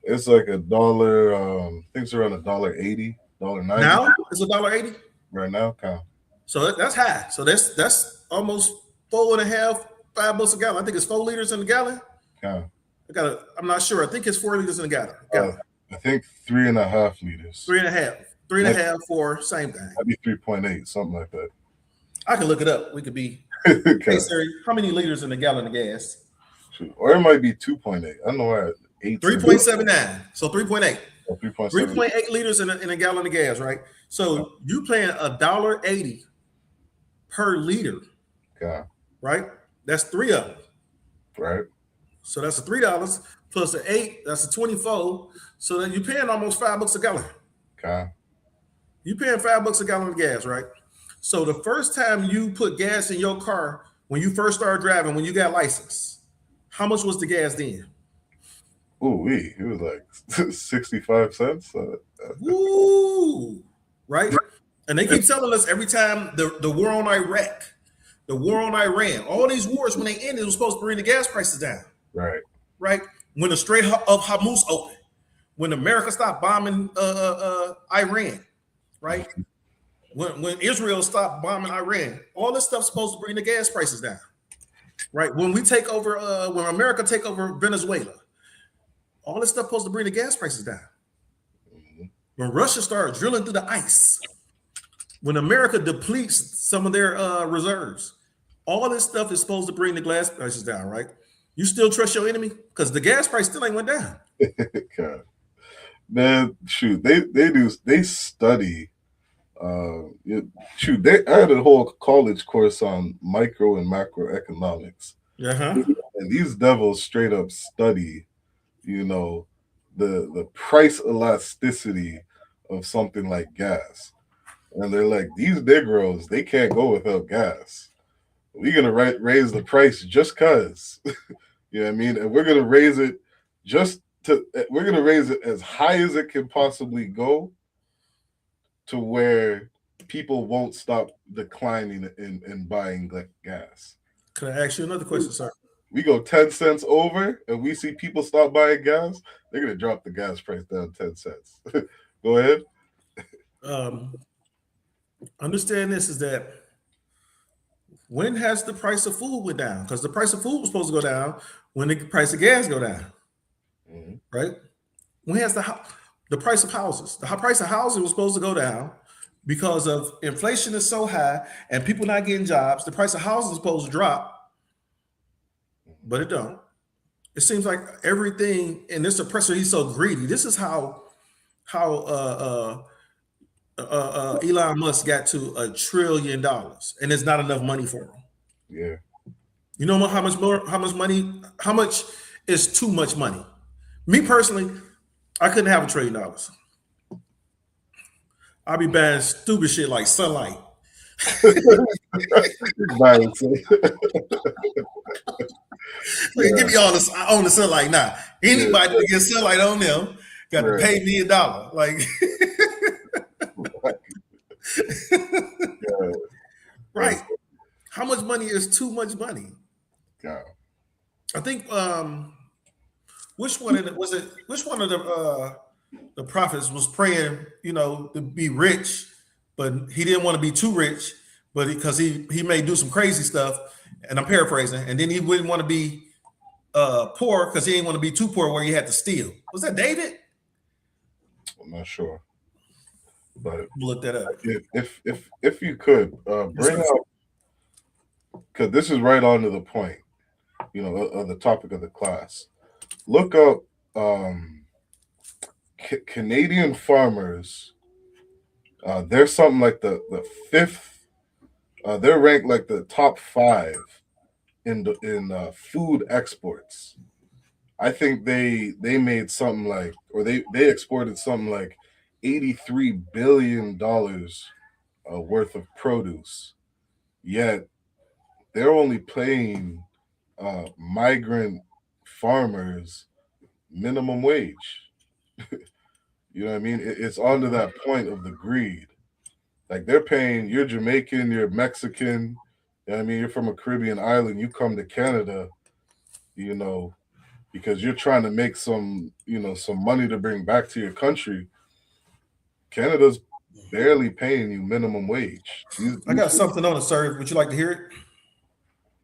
It's like $1. I think it's around $1.80, $1.90. Now it's $1.80. Right now, count. So that's high. So that's almost 4.5, $5 a gallon. I think it's 4 liters in a gallon. Count. I'm not sure. I think it's 4 liters in a gallon. I think 3.5 liters. 3.5. 3.5, 4, same thing. That'd be 3.8, something like that. I can look it up. We could be. Okay. Hey Siri, how many liters in a gallon of gas? Or it might be 2.8. I don't know why. 3.79. So 3.8. Or 3.7. 3.8 liters in a gallon of gas, right? So you paying $1.80 per liter, Okay. right? That's 3 of them. Right. So that's a $3 plus the 8. That's a 24. So then you're paying almost $5 a gallon. Okay. You paying $5 a gallon of gas, right? So the first time you put gas in your car, when you first started driving, when you got license, how much was the gas then? Ooh, it was like 65 cents. Woo, right? And they keep telling us every time the war on Iraq, the war on Iran, all these wars, when they ended, it was supposed to bring the gas prices down. Right. Right? When the Strait of Hormuz opened, when America stopped bombing Iran, right? When Israel stopped bombing Iran, all this stuff's supposed to bring the gas prices down. Right? When we take over, when America take over Venezuela, all this stuff supposed to bring the gas prices down. When Russia started drilling through the ice, when America depletes some of their reserves, all this stuff is supposed to bring the gas prices down, right? You still trust your enemy? Because the gas price still ain't went down. God. Man, shoot, they study. Shoot, I had a whole college course on micro and macroeconomics. And these devils straight up study, you know, the price elasticity of something like gas. And they're like, these Negroes, they can't go without gas. We're gonna raise the price just cause. You know what I mean? And we're gonna raise it we're gonna raise it as high as it can possibly go to where people won't stop declining in buying gas. Can I ask you another question, sir? We go 10 cents over and we see people stop buying gas, they're gonna drop the gas price down 10 cents. Go ahead. Understand this is that when has the price of food went down? Because the price of food was supposed to go down when the price of gas go down, right? When has the price of houses? The price of housing was supposed to go down because of inflation is so high and people not getting jobs. The price of housing is supposed to drop, but it don't. It seems like everything, and this oppressor, he's so greedy. This is how Elon Musk got to $1 trillion, and there's not enough money for him. Yeah. You know how much is too much money? Me personally, I couldn't have $1 trillion. I'll be buying stupid shit like Sunlight. Give me all this. I own the Sunlight now. Anybody that gets Sunlight on them got to pay me $1. Like, right? How much money is too much money? Yeah. I think which one of the prophets was praying, you know, to be rich, but he didn't want to be too rich, but because he may do some crazy stuff, and I'm paraphrasing, and then he wouldn't want to be poor because he didn't want to be too poor where he had to steal. Was that David? I'm not sure, but look that up. If you could bring out, because this is right on to the point, you know, of the topic of the class. Look up Canadian farmers. They're something like the fifth. They're ranked like the top 5 in food exports. I think they made something like, or they exported something like $83 billion worth of produce. Yet they're only paying migrant farmers minimum wage. You know what I mean? It's on to that point of the greed. Like they're paying, you're Jamaican, you're Mexican, I mean, you're from a Caribbean island, you come to Canada, because you're trying to make some, some money to bring back to your country. Canada's barely paying you minimum wage. I got something on it, sir. Would you like to hear it?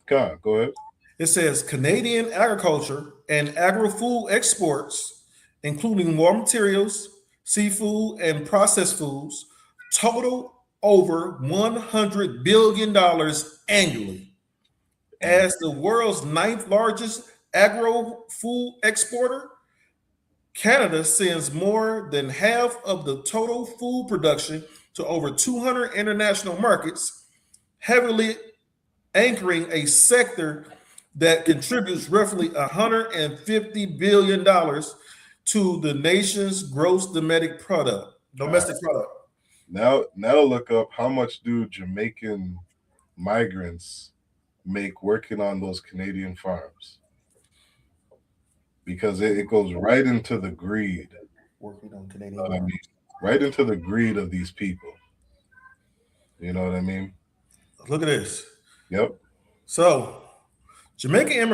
God, go ahead. It says Canadian agriculture and agri-food exports, including raw materials, seafood, and processed foods, total over $100 billion annually. As the world's ninth largest agro-food exporter, Canada sends more than half of the total food production to over 200 international markets, heavily anchoring a sector that contributes roughly $150 billion to the nation's gross domestic product. Now look up how much do Jamaican migrants make working on those Canadian farms, because it goes right into the greed. Working on Canadian You know what I mean? Right into the greed of these people. You know what I mean? Look at this. Yep. So, Jamaican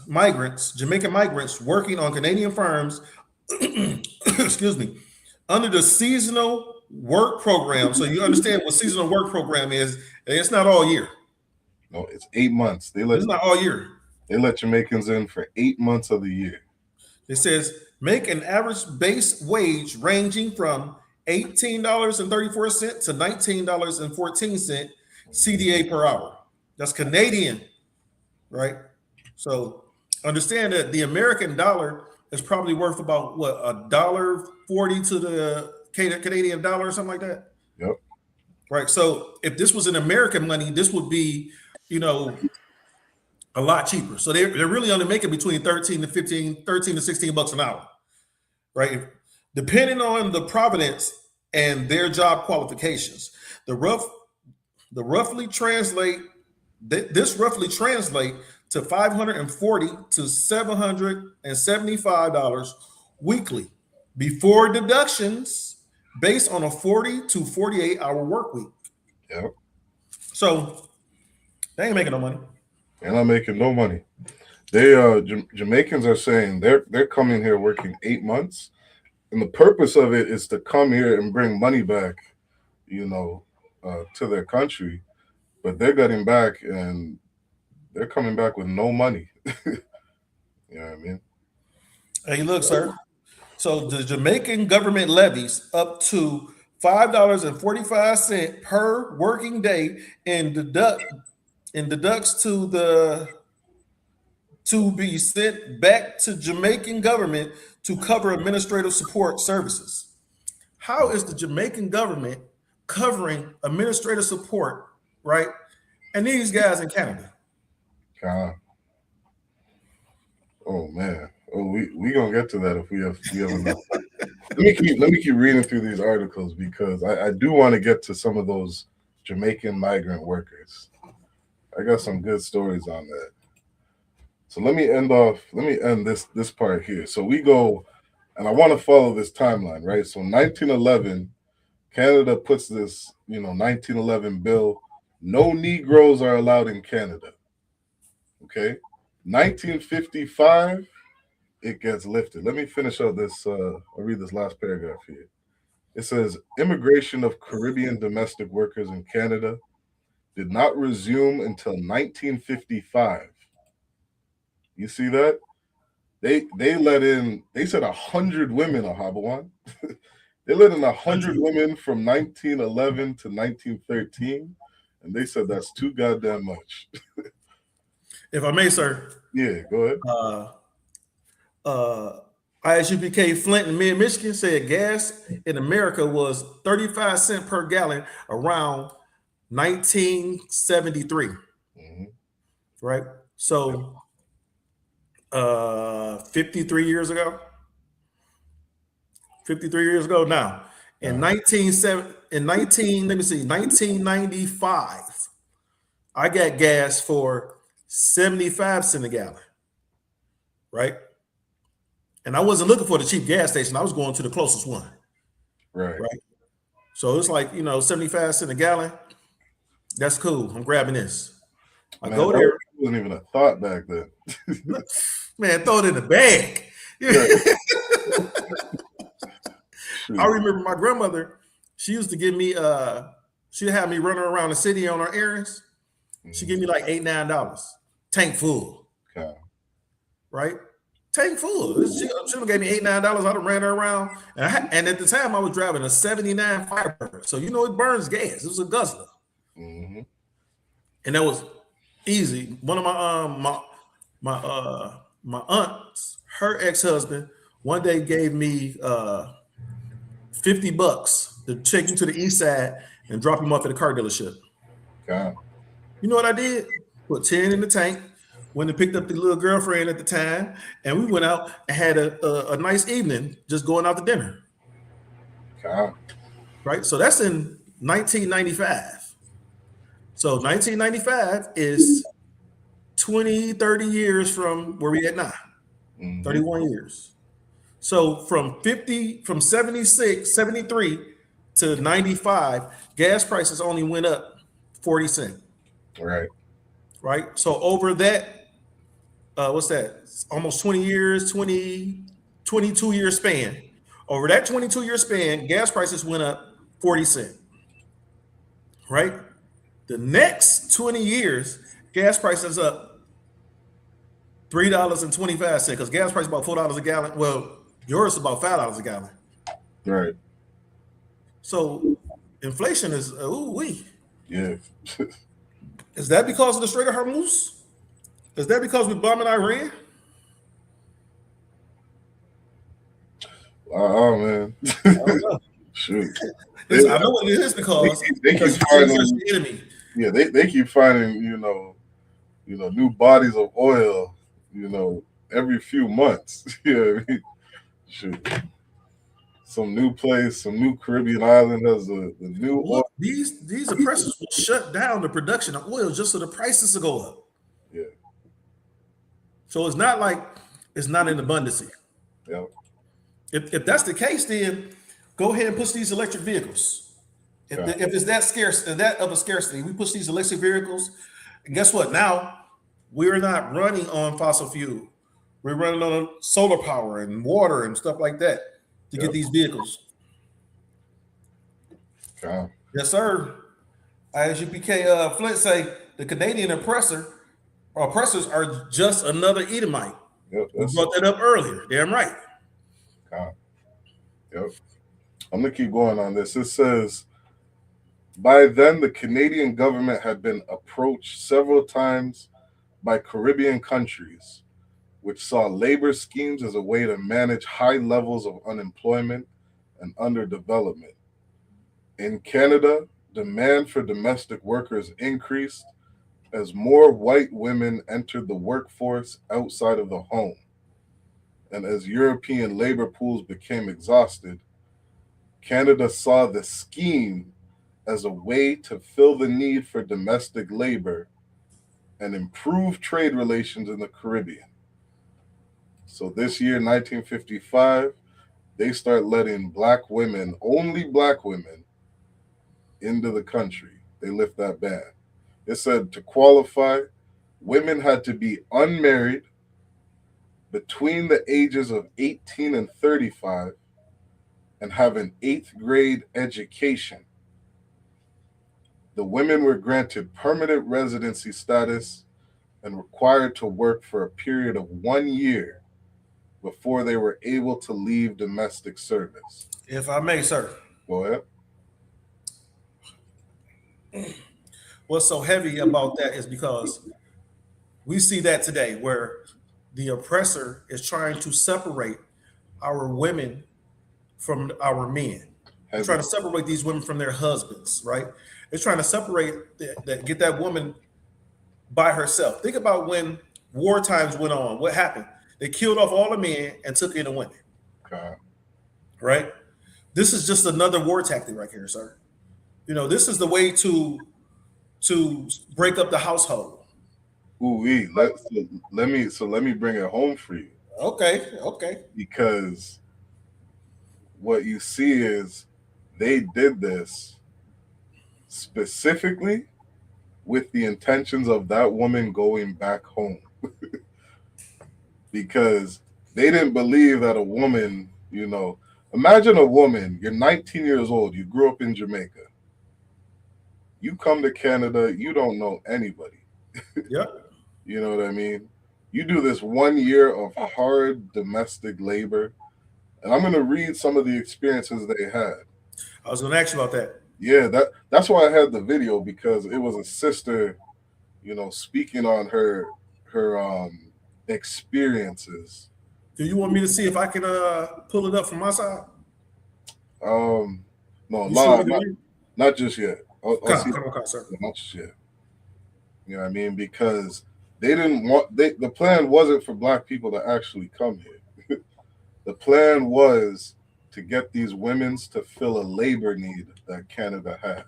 migrants working on Canadian farms, excuse me, under the seasonal work program. So you understand what seasonal work program is. It's not all year. No, it's 8 months. It's not all year. They let Jamaicans in for 8 months of the year. It says make an average base wage ranging from $18.34 to $19.14 CDA per hour. That's Canadian, right? So understand that the American dollar is probably worth about what, $1.40 to the Canadian dollar or something like that. Yep. Right. So if this was in American money, this would be, a lot cheaper. So they're really only making between 13 to 16 bucks an hour, right? Depending on the province and their job qualifications, this roughly translate to $540 to $775 weekly before deductions, based on a 40 to 48 hour work week. Yep. So they ain't making no money. They're not making no money. They Jamaicans are saying they're coming here working 8 months, and the purpose of it is to come here and bring money back, to their country. But they're getting back and they're coming back with no money. You know what I mean? Hey, look, sir. So the Jamaican government levies up to $5.45 per working day and deducts to be sent back to Jamaican government to cover administrative support services. How is the Jamaican government covering administrative support, right? And these guys in Canada. Oh man. Oh, we gonna get to that if we have enough. Let me keep reading through these articles, because I do want to get to some of those Jamaican migrant workers. I got some good stories on that. So let me end this part here. So we go, and I want to follow this timeline, right? So 1911, Canada puts this, 1911 bill, no Negroes are allowed in Canada. Okay. 1955, it gets lifted. Let me finish up this. I'll read this last paragraph here. It says, immigration of Caribbean domestic workers in Canada did not resume until 1955. You see that? They let in, they said 100 women, Ahabawan. They let in 100 women from 1911 to 1913, and they said that's too goddamn much. If I may, sir. Yeah, go ahead. ISUPK Flint in Mid-Michigan said gas in America was 35 cents per gallon around 1973. Right? So 53 years ago. 53 years ago now. In 1995, I got gas for 75 cents a gallon. Right? And I wasn't looking for the cheap gas station. I was going to the closest one. Right. So it's like, 75 cents a gallon. That's cool. I'm grabbing this. I Man, go that there, wasn't even a thought back then. man, throw it in the bag. Shoot. I remember my grandmother, she used to give me she'd have me running around the city on her errands. She give me like $8, $9, tank full, Okay. right? Tank full. She gave me $8, $9. I done ran her around, and at the time I was driving a '79 Firebird, so you know it burns gas. It was a guzzler, Mm-hmm. and that was easy. One of my aunts, her ex-husband, one day gave me $50 to take him to the east side and drop him off at a car dealership. Okay. You know what I did? Put 10 in the tank, went and picked up the little girlfriend at the time, and we went out and had a nice evening just going out to dinner. Okay. Right? So that's in 1995. So 1995 is 20, 30 years from where we at now. Mm-hmm. 31 years. So from 76, 73 to 95, gas prices only went up 40 cents. Right. Right. So over that, what's that? Almost 20 years, 22 year span. Over that 22-year span, gas prices went up 40 cents. Right. The next 20 years, gas prices up $3.25 because gas price is about $4 a gallon. Well, yours is about $5 a gallon. Right. So inflation is ooh-wee. Yeah. Is that because of the Strait of Hormuz? Is that because we're bombing Iran? Oh man. I don't know. Shoot. I know what it is because They because keep you're finding, such an enemy. yeah, they keep finding, new bodies of oil, every few months. Yeah. Shoot. Some new place, some new Caribbean island has the new oil. Look, these oppressors will shut down the production of oil just so the prices will go up. Yeah. So it's not like it's not in abundance. Yeah. If that's the case, then go ahead and push these electric vehicles. If it's that scarce, that of a scarcity, we push these electric vehicles. And guess what? Now we're not running on fossil fuel. We're running on solar power and water and stuff like that to get these vehicles. Okay. Yes, sir. As UPK Flint say, the Canadian oppressors are just another Edomite. Yep. We brought that up earlier. Damn right. Okay. Yep. I'm gonna keep going on this. It says, by then the Canadian government had been approached several times by Caribbean countries, which saw labor schemes as a way to manage high levels of unemployment and underdevelopment. In Canada, demand for domestic workers increased as more white women entered the workforce outside of the home. And as European labor pools became exhausted, Canada saw the scheme as a way to fill the need for domestic labor and improve trade relations in the Caribbean. So this year, 1955, they start letting black women, only black women, into the country. They lift that ban. It said to qualify, women had to be unmarried, between the ages of 18 and 35, and have an 8th grade education. The women were granted permanent residency status and required to work for a period of 1 year before they were able to leave domestic service. If I may, sir. Go ahead. What's so heavy about that is because we see that today where the oppressor is trying to separate our women from our men. They're trying to separate these women from their husbands, right? They're trying to separate get that woman by herself. Think about when war times went on. What happened? They killed off all the men and took in the women. Okay. Right? This is just another war tactic right here, sir. This is the way to break up the household. Ooh-wee. Let me bring it home for you. Okay. Because what you see is they did this specifically with the intentions of that woman going back home. Because they didn't believe that a woman, imagine a woman, you're 19 years old, you grew up in Jamaica. You come to Canada, you don't know anybody. Yep. You know what I mean? You do this 1 year of hard domestic labor. And I'm going to read some of the experiences they had. I was going to ask you about that. Yeah, that's why I had the video, because it was a sister, speaking on her experiences. Do you want me to see if I can pull it up from my side? No, sure not just yet. Come on, sir. Not just yet. You know what I mean? Because they didn't want the plan wasn't for Black people to actually come here. The plan was to get these women to fill a labor need that Canada had.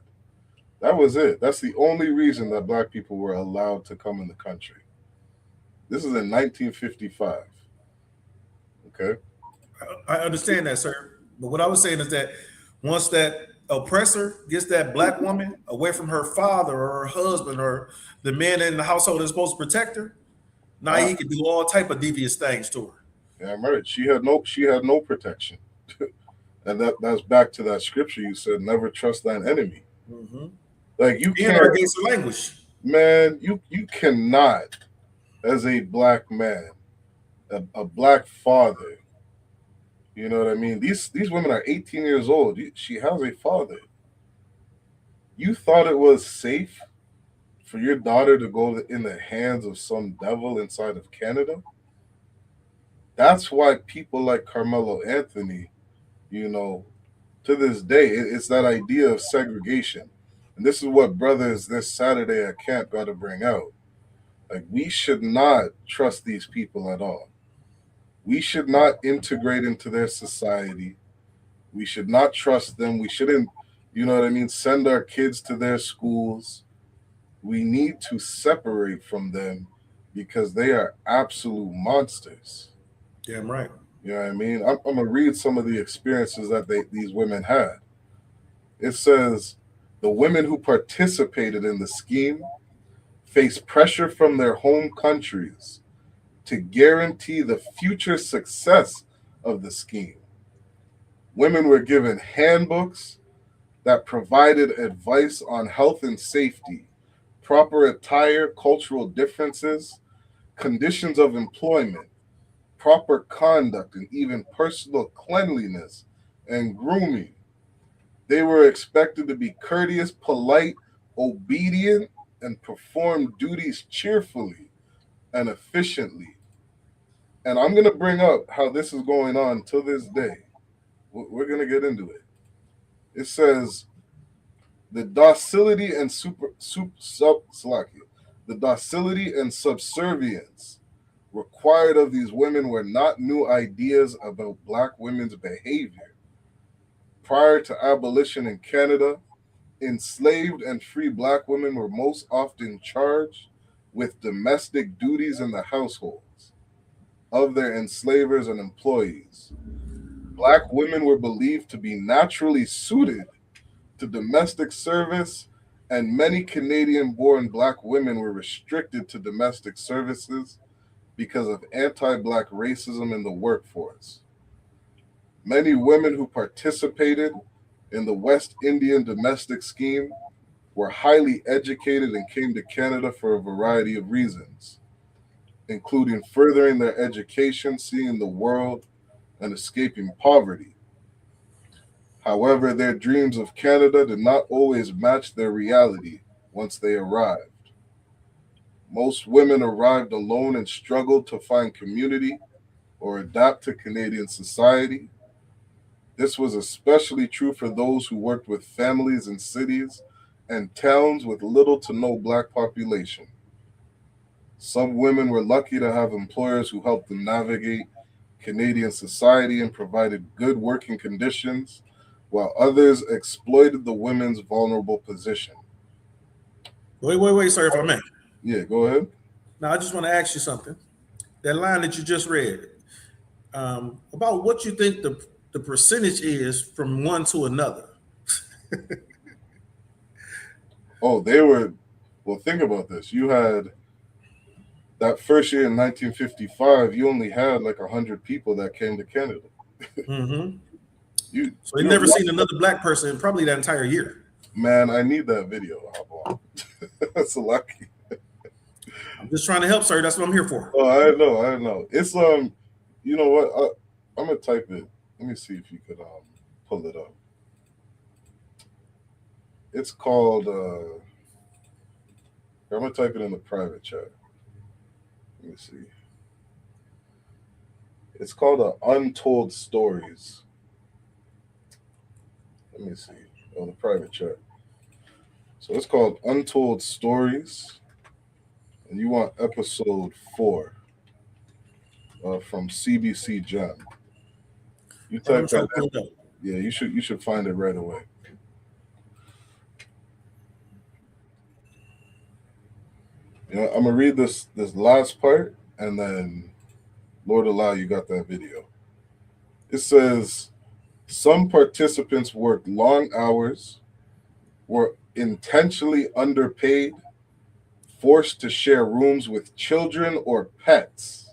That was it. That's the only reason that Black people were allowed to come in the country. This is in 1955. Okay? I understand that, sir. But what I was saying is that once that oppressor gets that Black woman away from her father or her husband or the man in the household that's supposed to protect her, now he can do all type of devious things to her. Yeah, I'm right. She had no protection. And that's back to that scripture you said, never trust thine enemy. Mm-hmm. Like you can't against the language. Man, you cannot, as a Black man, a Black father, you know what I mean? These women are 18 years old. She has a father. You thought it was safe for your daughter to go in the hands of some devil inside of Canada? That's why people like Carmelo Anthony, to this day, it's that idea of segregation. And this is what brothers this Saturday at camp got to bring out. Like, we should not trust these people at all. We should not integrate into their society. We should not trust them. We shouldn't, send our kids to their schools. We need to separate from them because they are absolute monsters. Damn right. You know what I mean? I'm going to read some of the experiences that these women had. It says, the women who participated in the scheme faced pressure from their home countries to guarantee the future success of the scheme. Women were given handbooks that provided advice on health and safety, proper attire, cultural differences, conditions of employment, proper conduct, and even personal cleanliness and grooming. They were expected to be courteous, polite, obedient, and perform duties cheerfully and efficiently. And I'm going to bring up how this is going on to this day. We're going to get into it. It says, the docility and subservience required of these women were not new ideas about Black women's behavior. Prior to abolition in Canada, enslaved and free Black women were most often charged with domestic duties in the households of their enslavers and employees. Black women were believed to be naturally suited to domestic service, and many Canadian-born Black women were restricted to domestic services because of anti-Black racism in the workforce. Many women who participated in the West Indian domestic scheme were highly educated and came to Canada for a variety of reasons, including furthering their education, seeing the world, and escaping poverty. However, their dreams of Canada did not always match their reality once they arrived. Most women arrived alone and struggled to find community or adapt to Canadian society. This was especially true for those who worked with families in cities and towns with little to no Black population. Some women were lucky to have employers who helped them navigate Canadian society and provided good working conditions, while others exploited the women's vulnerable position. Wait, sir, if I may. Yeah, go ahead. Now, I just want to ask you something. That line that you just read, about what you think the percentage is from one to another. Oh, they were Well, think about this. You had that first year in 1955. You only had like 100 people that came to Canada. Mm-hmm. You, So they you never seen another black person in probably that entire year. Man, I need that video. That's lucky. I'm just trying to help, sir. That's what I'm here for. Oh, I know. It's you know what? I'm gonna type it. Let me see if you could pull it up. It's called I'm gonna type it in the private chat. Let me see. It's called Untold Stories. Let me see. On the private chat. So it's called Untold Stories. And you want episode 4 from CBC Gem. You type that in. Yeah, you should find it right away. You know, I'm gonna read this last part, and then Lord allow you got that video. It says some participants worked long hours, were intentionally underpaid, forced to share rooms with children or pets.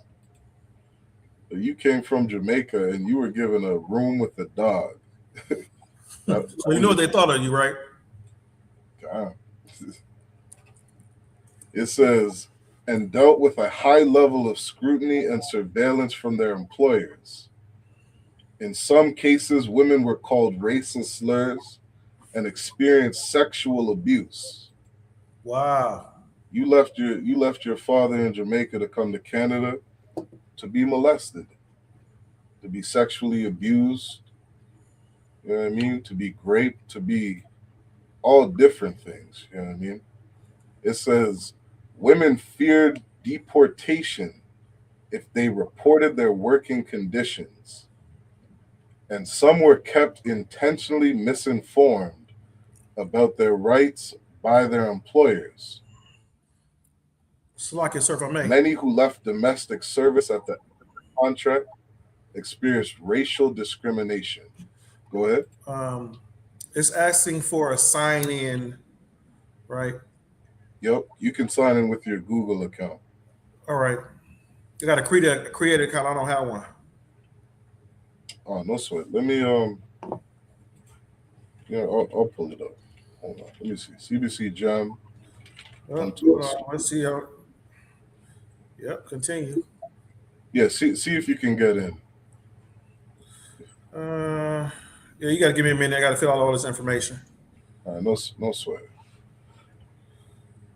So you came from Jamaica and you were given a room with a dog. So you know what they thought of you, right? God. It says, and dealt with a high level of scrutiny and surveillance from their employers. In some cases, women were called racist slurs and experienced sexual abuse. Wow. You left your father in Jamaica to come to Canada to be molested, to be sexually abused, you know what I mean? To be raped, to be all different things, you know what I mean? It says women feared deportation if they reported their working conditions, and some were kept intentionally misinformed about their rights by their employers. Slock it, sir, if I may. Many who left domestic service at the contract experienced racial discrimination. Go ahead. It's asking for a sign-in, right? Yep, you can sign in with your Google account. All right. You got to create an account. I don't have one. Oh, no sweat. Let me I'll pull it up. Hold on. Let me see. CBC Gem. Let's see how. Yep, continue. Yeah, see if you can get in. Yeah, you got to give me a minute. I got to fill out all this information. No sweat.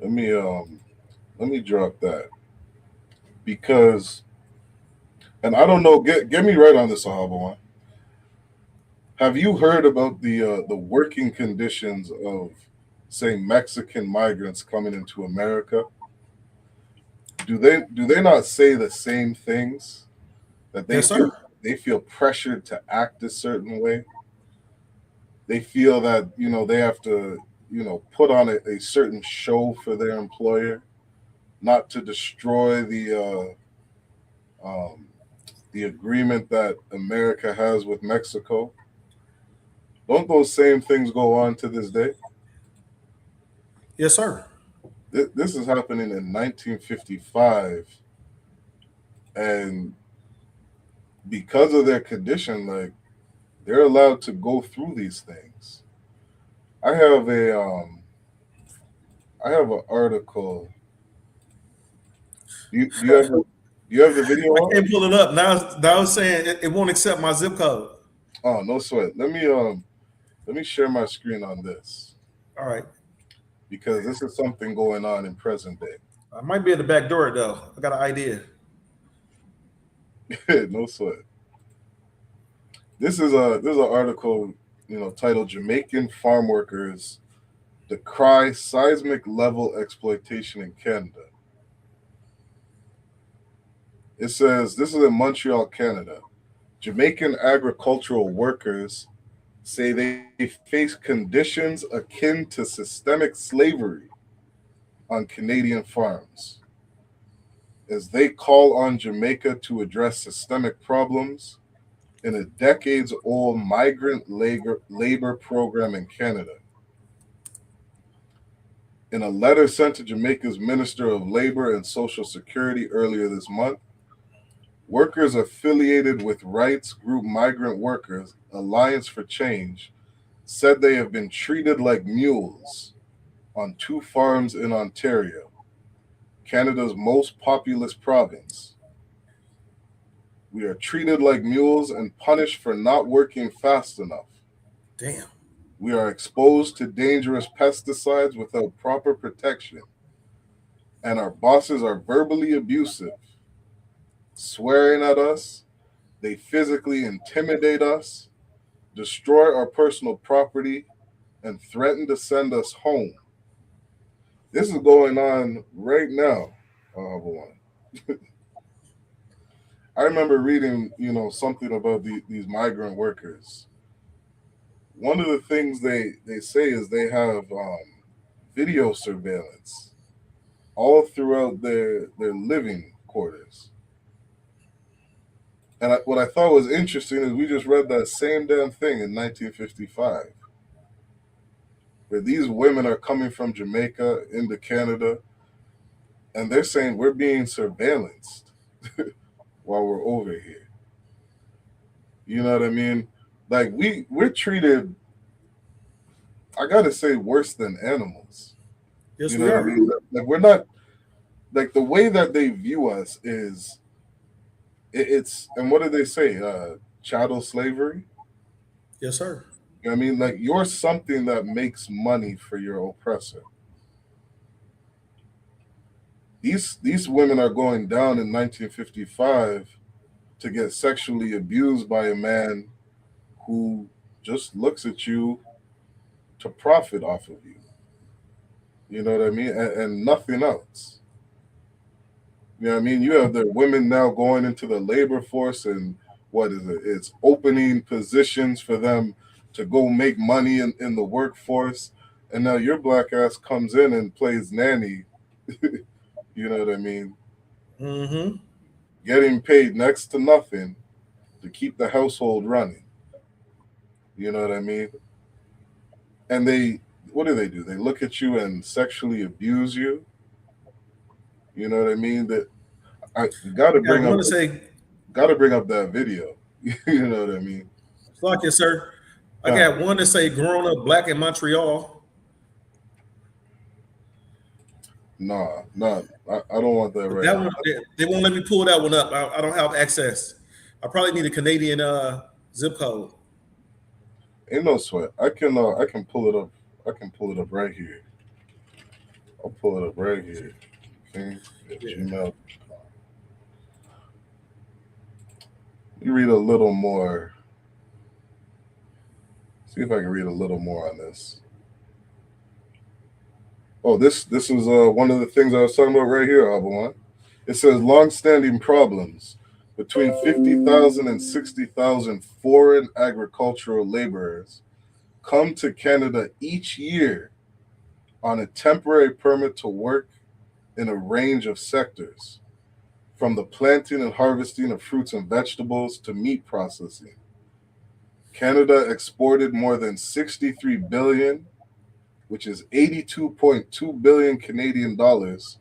Let me drop that, because, and I don't know. Get me right on this, Ahabawan. Have you heard about the working conditions of, say, Mexican migrants coming into America? Do they not say the same things? That they feel pressured to act a certain way. They feel that they have to put on a certain show for their employer, not to destroy the agreement that America has with Mexico. Don't those same things go on to this day? Yes, sir. This is happening in 1955, and because of their condition, like, they're allowed to go through these things. I have an article. Do you have the video? I can't pull it up now. It's saying it won't accept my zip code. Oh, no sweat. Let me share my screen on this. All right. Because this is something going on in present day. I might be at the back door though. I got an idea. No sweat. This is an article, titled "Jamaican Farm Workers Decry Seismic Level Exploitation in Canada." It says, this is in Montreal, Canada. Jamaican agricultural workers say they face conditions akin to systemic slavery on Canadian farms, as they call on Jamaica to address systemic problems in a decades-old migrant labor program in Canada. In a letter sent to Jamaica's Minister of Labor and Social Security earlier this month, workers affiliated with rights group Migrant Workers Alliance for Change said they have been treated like mules on 2 farms in Ontario, Canada's most populous province. We are treated like mules and punished for not working fast enough. Damn. We are exposed to dangerous pesticides without proper protection. And our bosses are verbally abusive, swearing at us. They physically intimidate us, destroy our personal property, and threaten to send us home. This is going on right now. I remember reading, something about these migrant workers. One of the things they say is they have video surveillance all throughout their living quarters. And what I thought was interesting is we just read that same damn thing in 1955, where these women are coming from Jamaica into Canada, and they're saying we're being surveillanced while we're over here. You know what I mean? Like we're treated, I gotta say, worse than animals. Yes, You know we what are. I mean? Like we're not, like the way that they view us is it's, and what do they say? Chattel slavery. Yes, sir. You know what I mean? Like you're something that makes money for your oppressor. These women are going down in 1955 to get sexually abused by a man who just looks at you to profit off of you. You know what I mean? And nothing else. You know what I mean? You have the women now going into the labor force, and what is it? It's opening positions for them to go make money in the workforce. And now your black ass comes in and plays nanny. You know what I mean? Mm-hmm. Getting paid next to nothing to keep the household running. You know what I mean? And what do? They look at you and sexually abuse you. You know what I mean? That I gotta I bring up want to say, that video. You know what I mean? fuck it, sir. I got one to say, growing up black in Montreal. Nah, I don't want that right That now. one, they won't let me pull that one up. I don't have access. I probably need a Canadian zip code. Ain't no sweat. I can pull it up. I can pull it up right here. I'll pull it up right here. Okay. Gmail. You read a little more. See if I can read a little more on this. Oh, this is one of the things I was talking about right here, Abawan. It says long-standing problems between 50,000 and 60,000 foreign agricultural laborers come to Canada each year on a temporary permit to work in a range of sectors, from the planting and harvesting of fruits and vegetables to meat processing. Canada exported more than 63 billion, which is 82.2 billion Canadian dollars,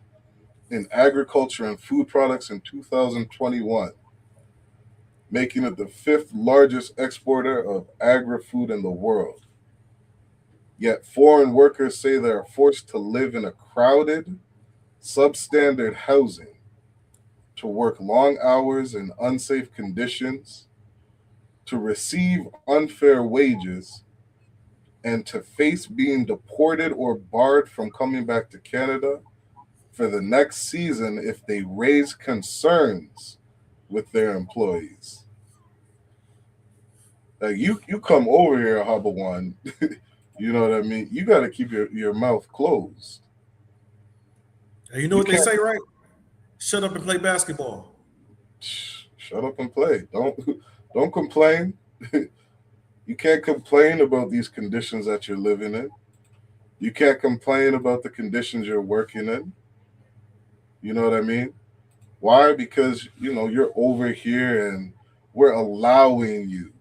in agriculture and food products in 2021, making it the 5th largest exporter of agri-food in the world. Yet foreign workers say they are forced to live in a crowded, substandard housing, to work long hours in unsafe conditions, to receive unfair wages, and to face being deported or barred from coming back to Canada for the next season if they raise concerns with their employees. Like you come over here, Habawan, you know what I mean? You got to keep your mouth closed. You know what they say, right? Shut up and play basketball. Shut up and play. Don't complain. You can't complain about these conditions that you're living in. You can't complain about the conditions you're working in. You know what I mean? Why? Because, you're over here and we're allowing you,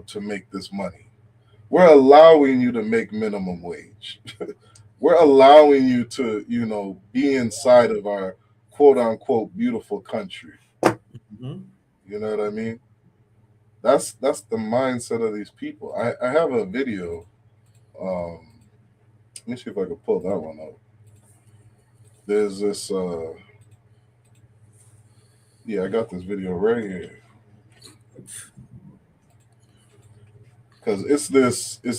to make this money. We're allowing you to make minimum wage. we're allowing you to, you know, be inside of our quote unquote beautiful country. Mhm. You know what I mean? That's the mindset of these people. I have a video. Let me see if I can pull that one up. There's this yeah, I got this video right here. Because it's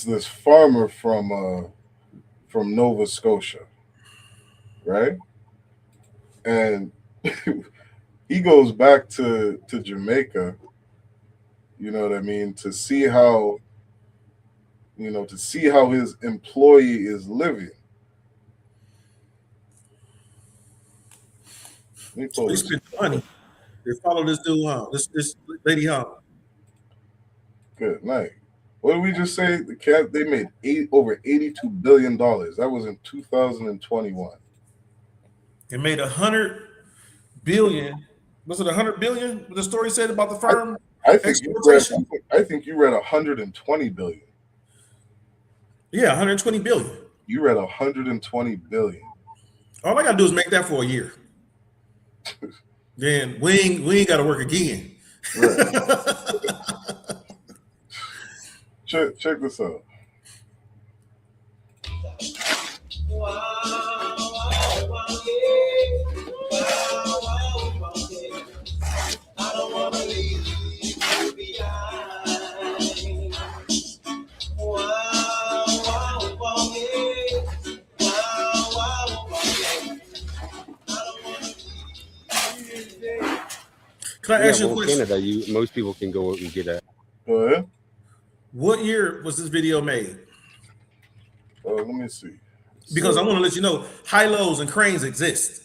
this farmer from Nova Scotia, right? And he goes back to Jamaica, you know what I mean, to see how, you know, to see how his employee is living. Let me pull They this. spent money. They follow this dude home. This lady home. Good night. What did we just say? The cat, they made over $82 billion. That was in 2021. It made 100 billion. Was it 100 billion? What the story said about the firm? I think you read 120 billion. Yeah, 120 billion. You read 120 billion. All I gotta do is make that for a year. Then we ain't gotta work again. Right. check this out. I don't wanna leave you behind. Can I ask you a question? Canada, most people can go out and get a. Go ahead. What year was this video made? Let me see. Because I want to let you know, high-lows and cranes exist.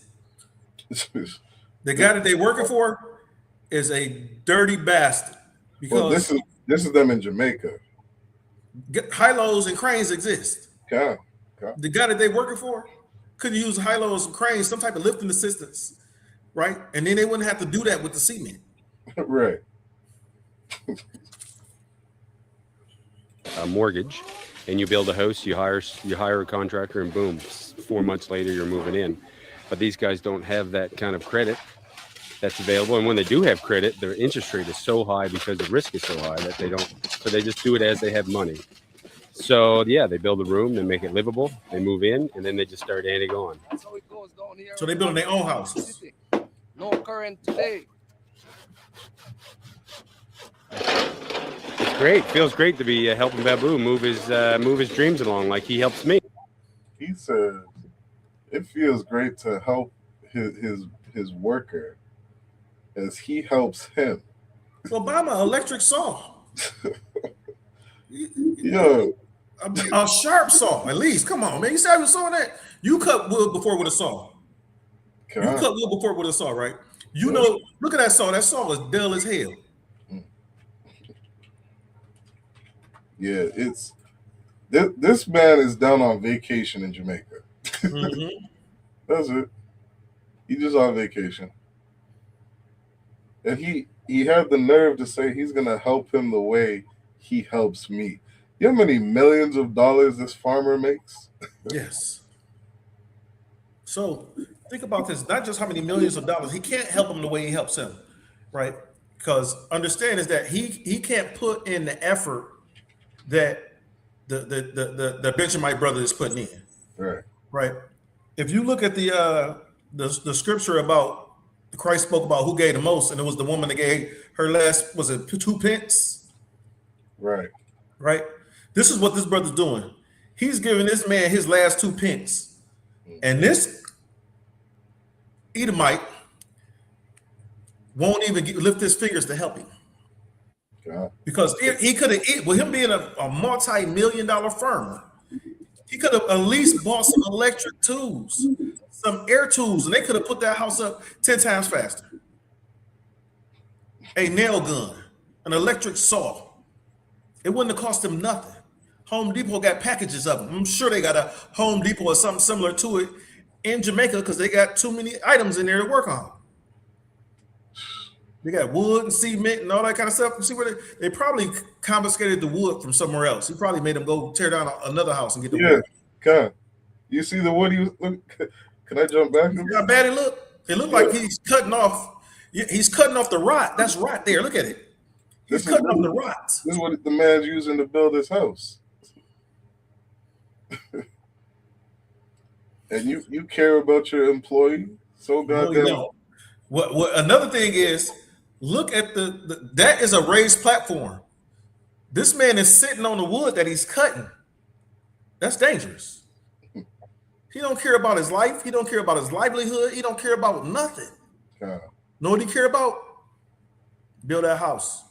The guy that they're working for is a dirty bastard. Because well, this is them in Jamaica. High-lows and cranes exist. Okay. The guy that they're working for could use high-lows and cranes, some type of lifting assistance, right? And then they wouldn't have to do that with the cement. Right. A mortgage, and you build a house, you hire a contractor, and boom, 4 months later you're moving in. But these guys don't have that kind of credit that's available, and when they do have credit, their interest rate is so high because the risk is so high that they don't. So they just do it as they have money. So yeah, they build a room, they make it livable, they move in, and then they just start adding on. That's how it goes down here. So they building their own houses. No current today. It's great. Feels great to be helping Babu move his dreams along like he helps me. He says it feels great to help his worker as he helps him. So buy my electric saw. Yo, A sharp saw, at least. Come on, man. You said you saw that? You cut wood before with a saw. You cut wood before with a saw, right? You know, look at that saw. That saw is dull as hell. Yeah, it's this man is down on vacation in Jamaica. Mm-hmm. That's it. He just on vacation. And he had the nerve to say he's gonna help him the way he helps me. You know how many millions of dollars this farmer makes? Yes. So think about this, not just how many millions of dollars. He can't help him the way he helps him, right? Because understand is that he can't put in the effort that the Benjamite brother is putting in. Right. If you look at the scripture about Christ spoke about who gave the most, and it was the woman that gave her last, was it 2 pence? Right. Right. This is what this brother's doing. He's giving this man his last 2 pence. And this Edomite won't even lift his fingers to help him. God. Because he could have, with him being a multi-million-dollar firm, he could have at least bought some electric tools, some air tools, and they could have put that house up 10 times faster. A nail gun, an electric saw. It wouldn't have cost him nothing. Home Depot got packages of them. I'm sure they got a Home Depot or something similar to it in Jamaica because they got too many items in there to work on. They got wood and cement and all that kind of stuff. You see where they probably confiscated the wood from somewhere else. He probably made them go tear down another house and get the wood. You see the one he was. Can I jump back? You see how bad it looked? It looked like he's cutting off. He's cutting off the rot. That's rot there. Look at it. He's cutting off the rot. This is what the man's using to build his house. And you care about your employee so goddamn. No. What another thing is, look at that is a raised platform. This man is sitting on the wood that he's cutting. That's dangerous. He don't care about his life. He don't care about his livelihood. He don't care about nothing. Know what he care about? Build that house.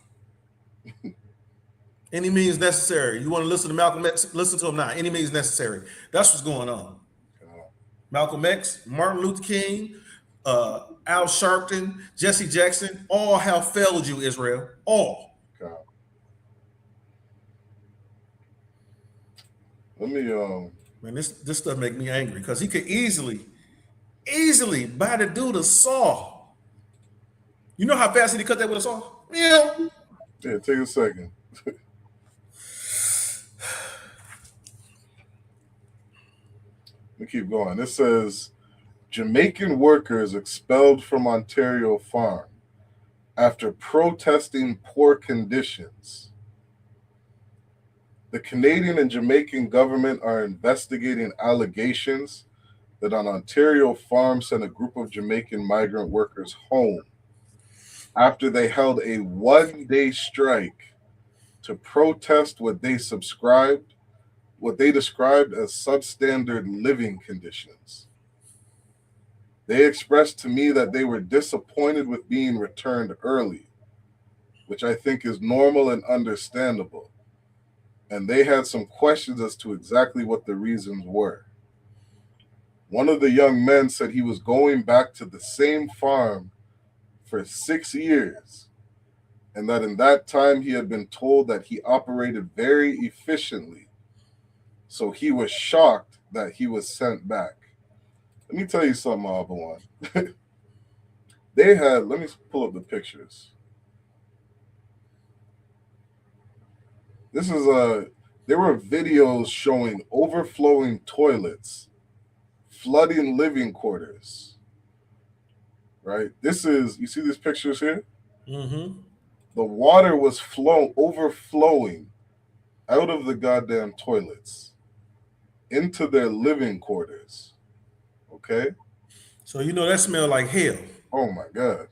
Any means necessary. You want to listen to Malcolm X? Listen to him now. Any means necessary. That's what's going on. Malcolm X, Martin Luther King, Al Sharpton, Jesse Jackson, all have failed you, Israel. All. Let me Man, this stuff make me angry because he could easily buy the dude a saw. You know how fast he cut that with a saw? Yeah. Yeah, take a second. Let me keep going. It says Jamaican workers expelled from Ontario farm after protesting poor conditions. The Canadian and Jamaican government are investigating allegations that an Ontario farm sent a group of Jamaican migrant workers home after they held a one-day strike to protest what they described as substandard living conditions. They expressed to me that they were disappointed with being returned early, which I think is normal and understandable. And they had some questions as to exactly what the reasons were. One of the young men said he was going back to the same farm for 6 years, and that in that time he had been told that he operated very efficiently. So he was shocked that he was sent back. Let me tell you something, Abawan. Let me pull up the pictures. There were videos showing overflowing toilets, flooding living quarters. Right? You see these pictures here? Mm-hmm. The water was overflowing out of the goddamn toilets into their living quarters. Okay? So you know that smelled like hell. Oh my God.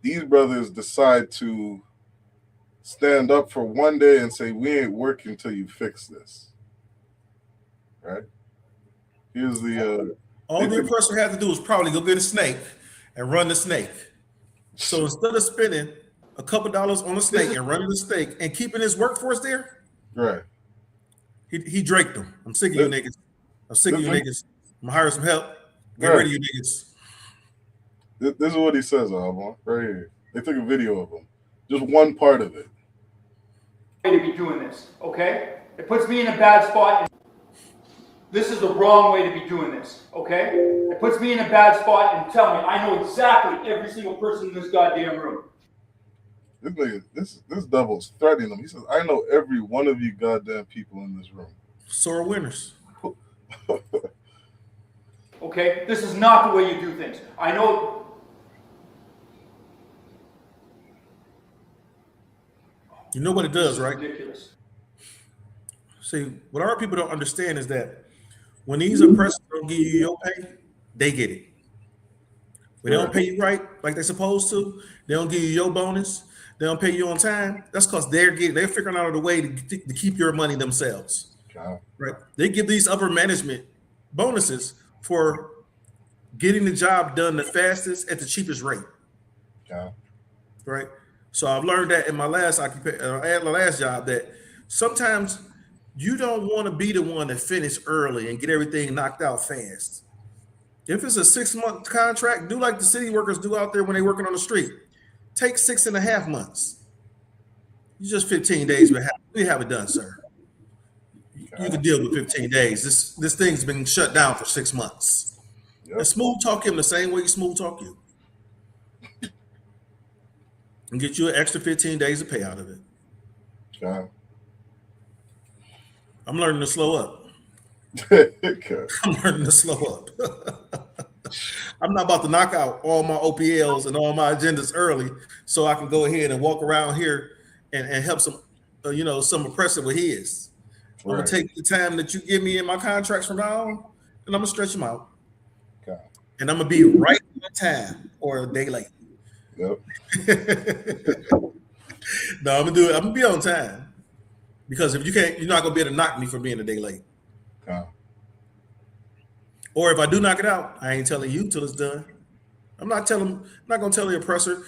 These brothers decide to stand up for one day and say, we ain't working till you fix this. Right? Here's the all the person had to do was probably go get a snake and run the snake. So instead of spending a couple dollars on a snake and running the snake and keeping his workforce there, right? He draked them. I'm sick of you niggas. I'm sick of you niggas. I'm gonna hire some help. Get rid of you niggas. This is what he says, Alvin, right here. They took a video of him. Just one part of it. To be doing this, okay? It puts me in a bad spot. This is the wrong way to be doing this, okay? It puts me in a bad spot and tell me I know exactly every single person in this goddamn room. This devil's threatening him. He says, I know every one of you goddamn people in this room. So are winners. Okay? This is not the way you do things. I know. You know what it does, right? Ridiculous. See, what our people don't understand is that when these oppressors don't give you your pay, they get it. When they don't pay you right, like they're supposed to, they don't give you your bonus, they don't pay you on time. That's because they're figuring out a way to keep your money themselves. Right? They give these upper management bonuses for getting the job done the fastest at the cheapest rate. Right? So I've learned that in my last job that sometimes you don't want to be the one to finish early and get everything knocked out fast. If it's a 6-month contract, do like the city workers do out there when they're working on the street. Take 6.5 months. You just 15 days, but we have it done, sir. You can deal with 15 days. This thing's been shut down for 6 months. Yep. And smooth talk him the same way you smooth talk you. And get you an extra 15 days of pay out of it. I'm learning to slow up. Okay. I'm learning to slow up. I'm not about to knock out all my OPLs and all my agendas early so I can go ahead and walk around here and help some, some oppressor with his. I'm Right. gonna take the time that you give me in my contracts from now on, and I'm gonna stretch them out. Okay. And I'm gonna be right on time or a day late. Yep. No, I'm gonna do it. I'm gonna be on time because if you can't, you're not gonna be able to knock me for being a day late. Okay. Or if I do knock it out, I ain't telling you till it's done. I'm not gonna tell the oppressor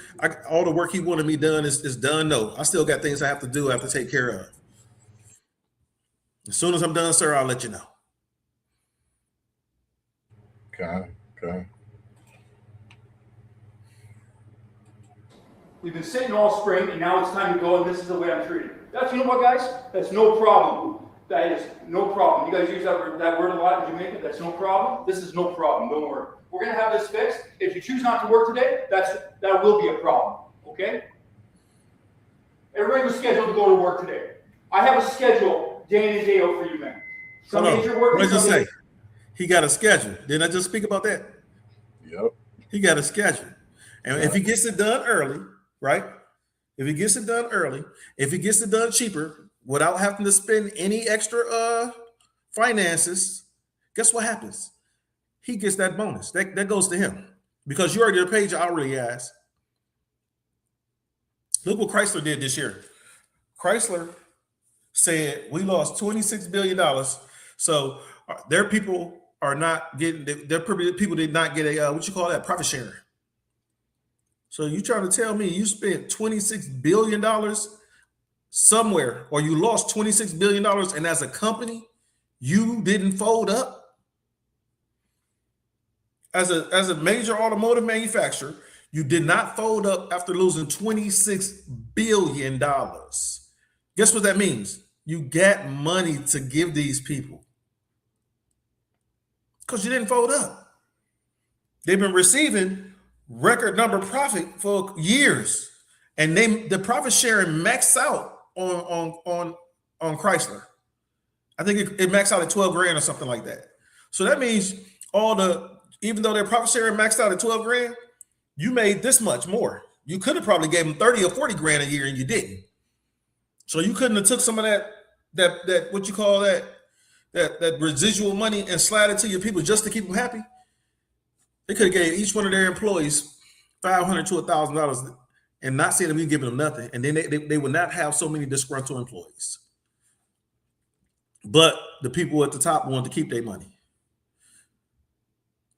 all the work he wanted me done is done. No, I still got things I have to do, I have to take care of. As soon as I'm done, sir, I'll let you know. Okay. Okay. We've been sitting all spring, and now it's time to go, and this is the way I'm treated. You know what, guys? That's no problem. That is no problem. You guys use that word a lot in Jamaica. That's no problem. This is no problem. Don't worry. We're going to have this fixed. If you choose not to work today, that will be a problem. Okay? Everybody was scheduled to go to work today. I have a schedule day in and day out for you, man. Some days you're working. What did you say? He got a schedule. Didn't I just speak about that? Yep. He got a schedule. And if he gets it done early, right? If he gets it done early, if he gets it done cheaper, without having to spend any extra finances, guess what happens? He gets that bonus. That goes to him because you already paid your hourly ass. Look what Chrysler did this year. Chrysler said we lost $26 billion. So their people are not getting, their people did not get a, profit sharing. So you trying to tell me you spent $26 billion somewhere, or you lost $26 billion, and as a company, you didn't fold up? As a major automotive manufacturer, you did not fold up after losing $26 billion. Guess what that means? You got money to give these people because you didn't fold up. They've been receiving record number profit for years, and the profit sharing maxed out on Chrysler. I think it maxed out at 12 grand or something like that. So that means even though their profit sharing maxed out at 12 grand, you made this much more. You could have probably gave them 30 or 40 grand a year and you didn't. So you couldn't have took some of that what you call that residual money and slide it to your people just to keep them happy. They could have gave each one of their employees $500 to $1,000 and not saying that we giving them nothing. And then they would not have so many disgruntled employees. But the people at the top wanted to keep their money.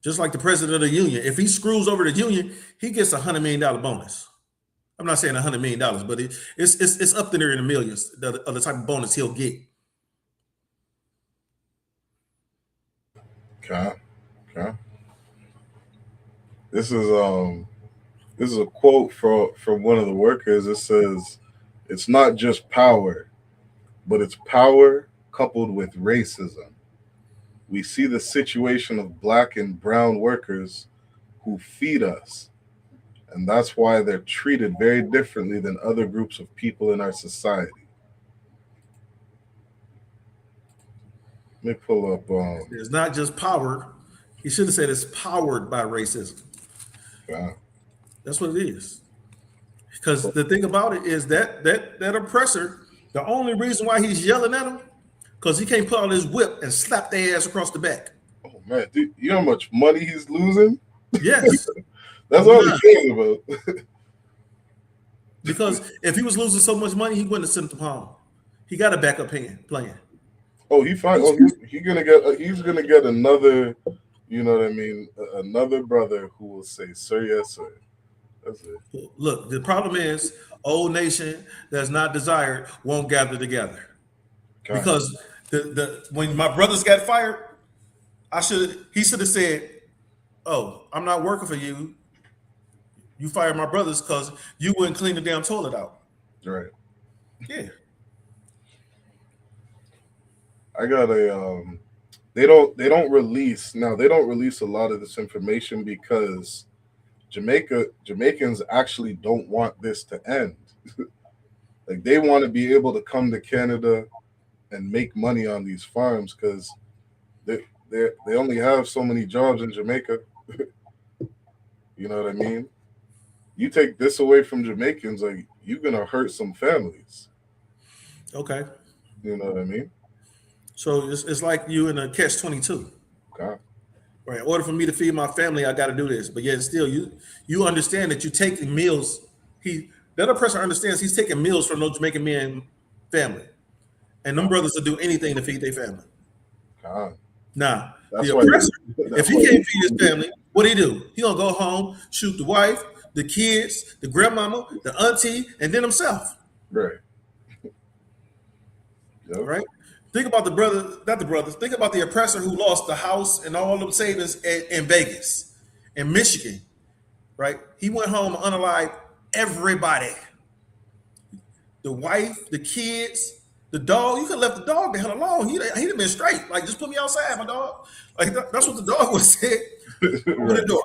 Just like the president of the union. If he screws over the union, he gets $100 million bonus. I'm not saying $100 million, but it's up there in the millions of the type of bonus he'll get. Okay. This is a quote from one of the workers. It says, "It's not just power, but it's power coupled with racism. We see the situation of black and brown workers who feed us, and that's why they're treated very differently than other groups of people in our society." Let me pull up. It's not just power. He should have said it's powered by racism. Yeah. That's what it is. Because the thing about it is that oppressor, the only reason why he's yelling at him, because he can't put on his whip and slap their ass across the back. Oh man, dude, you know how much money he's losing? Yes. That's all he cares about. Because if he was losing so much money, he wouldn't have sent them home. He got a backup plan. Oh, he's gonna get another, you know what I mean, another brother who will say, "Sir, yes, sir." That's it. Look, the problem is, old nation that's not desired won't gather together. Okay. Because when my brothers got fired, he should have said, "Oh, I'm not working for you. You fired my brothers because you wouldn't clean the damn toilet out." Right. Yeah. I got they don't release a lot of this information because Jamaicans actually don't want this to end. Like they want to be able to come to Canada and make money on these farms because they only have so many jobs in Jamaica. You know what I mean? You take this away from Jamaicans, like you're gonna hurt some families. Okay. You know what I mean? So it's like you in a catch-22. Okay. Right. In order for me to feed my family, I got to do this. But yet still, you understand that you're taking meals. The other person understands he's taking meals from those Jamaican men family. And them brothers will do anything to feed their family. Okay. Now, That's the why- oppressor, that's if he why- can't feed his family, what do? He gonna go home, shoot the wife, the kids, the grandmama, the auntie, and then himself. Right. Yep. Right? Think about think about the oppressor who lost the house and all them savings in Vegas, in Michigan, right? He went home and unalived everybody. The wife, the kids, the dog. You could have left the dog the hell alone. He'd have been straight. Like, just put me outside, my dog. Like, that's what the dog would have said. Open the door.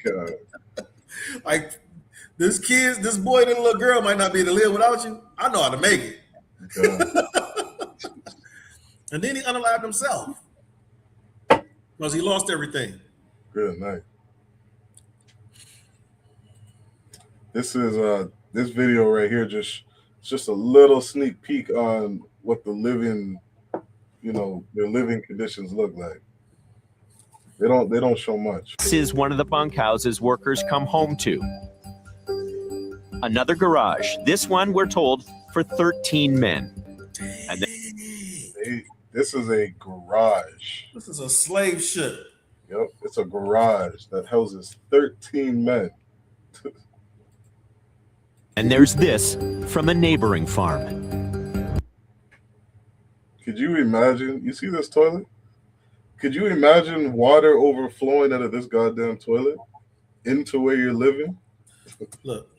God. Like, this boy and this little girl might not be able to live without you. I know how to make it. God. And then he unalived himself because he lost everything. Good night. This video right here just a little sneak peek on what the living, their living conditions look like. They don't show much. This is one of the bunkhouses workers come home to. Another garage. This one, we're told, for 13 men. And This is a garage. This is a slave ship. Yep, it's a garage that houses 13 men. and there's this from a neighboring farm. Could you imagine? You see this toilet? Could you imagine water overflowing out of this goddamn toilet into where you're living? Look,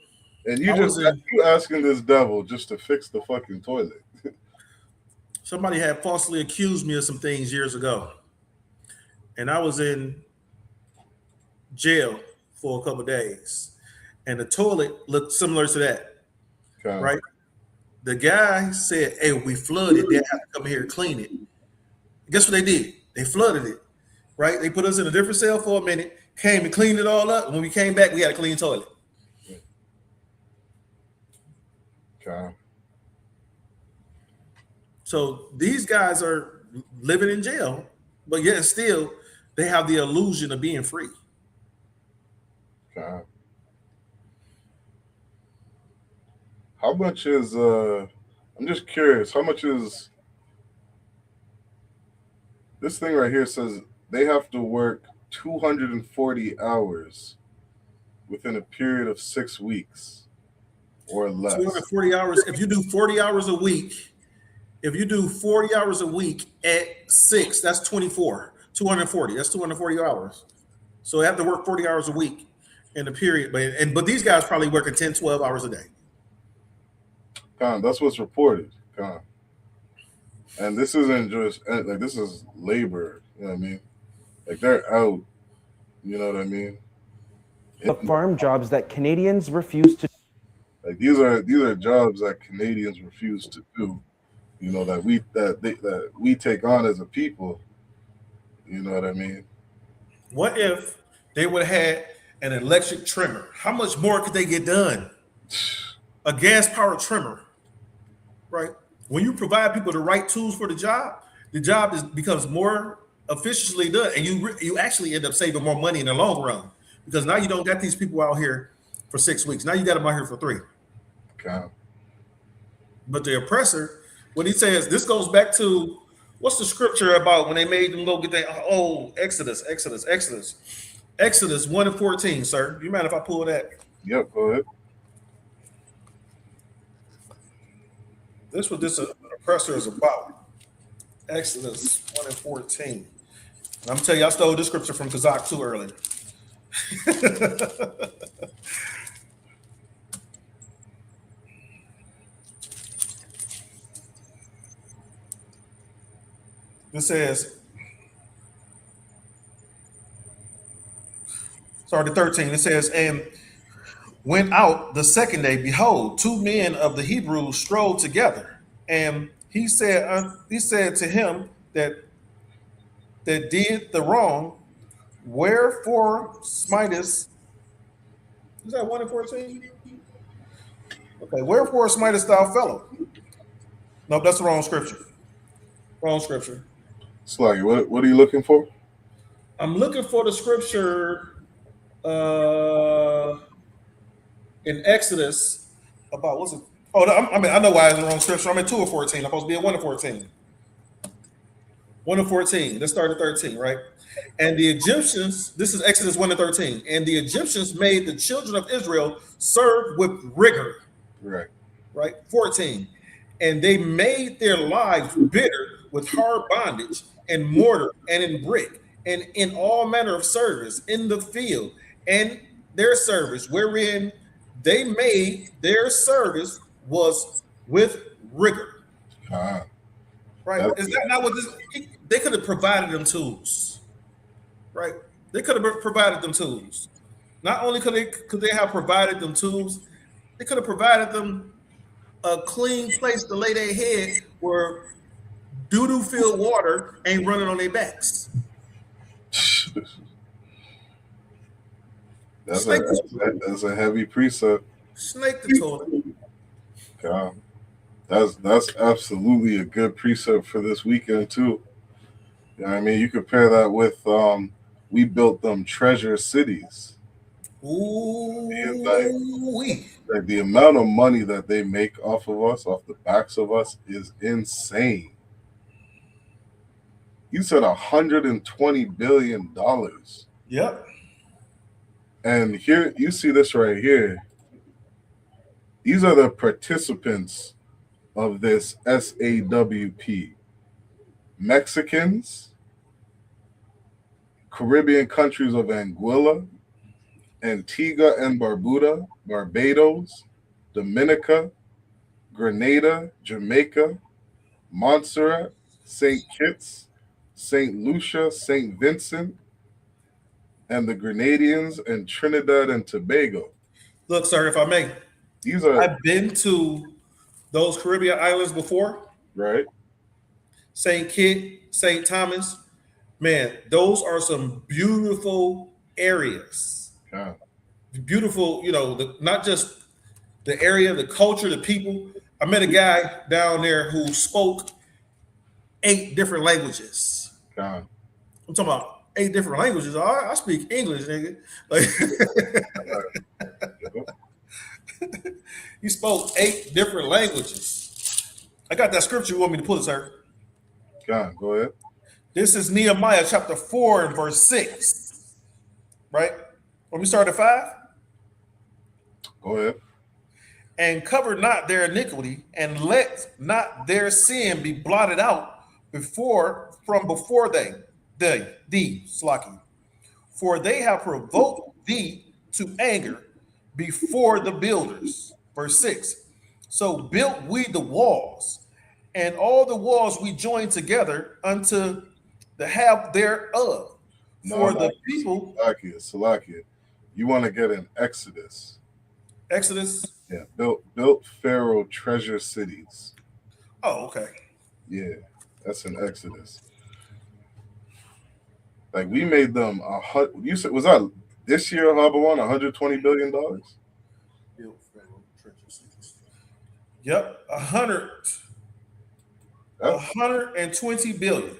and you asking this devil just to fix the fucking toilet. Somebody had falsely accused me of some things years ago, and I was in jail for a couple of days, and the toilet looked similar to that, Okay. right? The guy said, "Hey, we flooded. They have to come here and clean it." Guess what they did? They flooded it, right? They put us in a different cell for a minute, came and cleaned it all up. When we came back, we had a clean toilet. Okay. So these guys are living in jail, but yet still they have the illusion of being free. Okay. How much is I'm just curious, how much is this thing right here? Says they have to work 240 hours within a period of 6 weeks or less. 240 hours. If you do 40 hours a week, at 6, that's 24. 240. That's 240 hours. So they have to work 40 hours a week in a period. But these guys probably working 10, 12 hours a day. That's what's reported. And this isn't just like, this is labor. You know what I mean? Like, they're out. You know what I mean? The farm jobs that Canadians refuse to. Like, these are jobs that Canadians refuse to do. You know, that we take on as a people. You know what I mean? What if they would have had an electric trimmer? How much more could they get done? A gas-powered trimmer, right? When you provide people the right tools for the job becomes more efficiently done, and you actually end up saving more money in the long run, because now you don't got these people out here for 6 weeks. Now you got them out here for 3. Okay. But the oppressor, when he says, this goes back to, what's the scripture about when they made them go get their, Exodus 1:14, sir. Do you mind if I pull that? Yep, go ahead. This is what this oppressor is about. Exodus 1:14. I'm telling you, I stole this scripture from Kazakh too earlier. It says, the 13. It says, and went out the second day, behold, 2 men of the Hebrews strolled together. And he said to him that did the wrong, wherefore smitest. Is that 1 and 14? Okay, wherefore smitest thou fellow? No, that's the wrong scripture. Wrong scripture. Sluggy, what are you looking for? I'm looking for the scripture in Exodus about what's it? Oh, no, I know why it's the wrong scripture. I'm at 2 and 14. I'm supposed to be at 1 and 14. 1 and 14. Let's start at 13, right? And the Egyptians, this is Exodus 1 and 13. And the Egyptians made the children of Israel serve with rigor. Right. Right? 14. And they made their lives bitter with hard bondage and mortar and in brick and in all manner of service in the field, and their service wherein they made their service was with rigor. Right? Is that not what this? They could have provided them tools, right? They could have provided them tools. Not only could they have provided them tools, they could have provided them a clean place to lay their head where doo-doo filled water ain't running on their backs. That's a heavy precept. Snake the toilet. God. That's absolutely a good precept for this weekend too. You know what I mean? You compare that with we built them treasure cities. Ooh, like the amount of money that they make off of us, off the backs of us, is insane. You said $120 billion. Yep. And here you see this right here. These are the participants of this SAWP. Mexicans, Caribbean countries of Anguilla, Antigua and Barbuda, Barbados, Dominica, Grenada, Jamaica, Montserrat, St. Kitts, St. Lucia, St. Vincent, and the Grenadians and Trinidad and Tobago. Look, sir, if I may, I've been to those Caribbean islands before. Right. St. Kitts, St. Thomas. Man, those are some beautiful areas. Yeah. Beautiful, not just the area, the culture, the people. I met a guy down there who spoke 8 different languages. Yeah. I'm talking about 8 different languages. I speak English, nigga. Like, he spoke 8 different languages. I got that scripture you want me to pull it, sir. Go ahead. This is Nehemiah chapter 4 and verse 6. Right? Let me start at 5. Go ahead. And cover not their iniquity, and let not their sin be blotted out from before thee, Slaki. For they have provoked thee to anger before the builders. Verse 6. So built we the walls, and all the walls we joined together unto the half thereof. For the people. Salakia. You want to get in Exodus. Exodus? Yeah. Built Pharaoh treasure cities. Oh, okay. Yeah. That's in Exodus. Like we made them you said, was that this year, Habawan, $120 billion? Yep, 120 billion.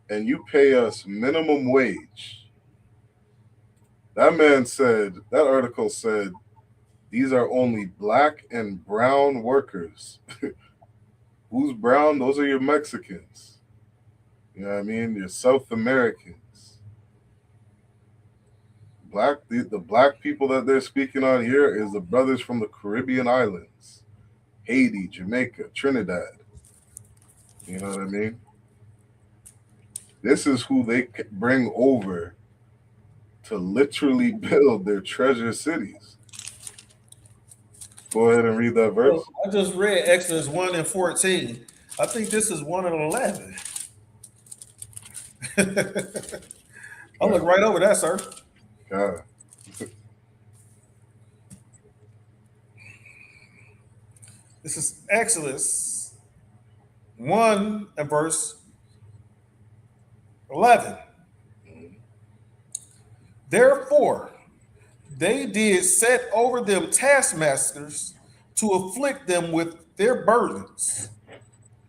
And you pay us minimum wage. That article said, these are only black and brown workers. Who's brown? Those are your Mexicans. You know what I mean? Your South Americans. The black people that they're speaking on here is the brothers from the Caribbean islands. Haiti, Jamaica, Trinidad. You know what I mean? This is who they bring over to literally build their treasure cities. Go ahead and read that verse. I just read Exodus 1 and 14. I think this is 1 and 11. I'll look right over that, sir. God. This is Exodus 1 and verse 11. Therefore, they did set over them taskmasters to afflict them with their burdens,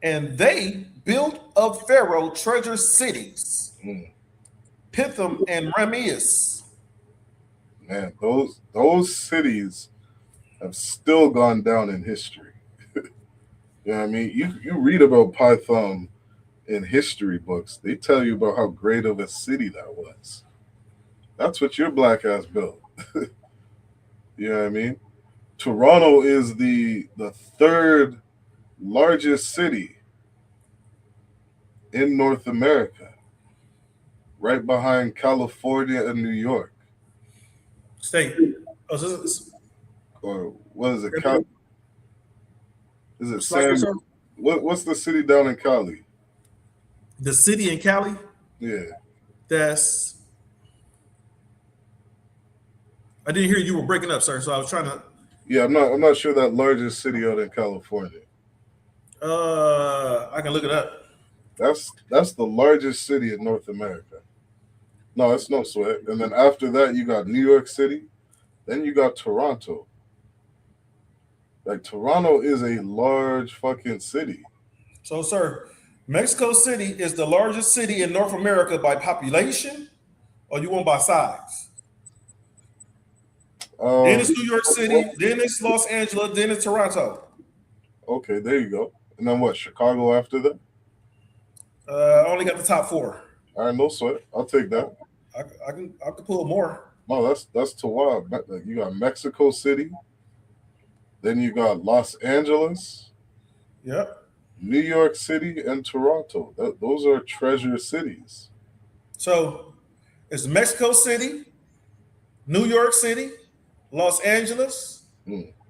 and they built of Pharaoh treasure cities, Pithom and Rameses. Man, those cities have still gone down in history. You know what I mean? You read about Python in history books. They tell you about how great of a city that was. That's what your black ass built. You know what I mean? Toronto is the third largest city in North America, right behind California and New York. State. Oh, Or what is it? Is it Slider, San? What's the city down in Cali? the city in Cali, Yeah. that's. I didn't hear you were breaking up, sir. So I was trying to. Yeah, I'm not sure that largest city out in California. I can look it up. That's the largest city in North America. No, it's no sweat. And then after that, you got New York City. Then you got Toronto. Like, Toronto is a large fucking city. So, sir, Mexico City is the largest city in North America by population, or you want by size? Then it's New York City, then it's Los Angeles, then it's Toronto. Okay, there you go. And then what? Chicago after that? I only got the top four. All right, no sweat. I'll take that. I can pull more. No, that's too wild. You got Mexico City. Then you got Los Angeles. Yep. New York City and Toronto. Those are treasure cities. So it's Mexico City, New York City, Los Angeles,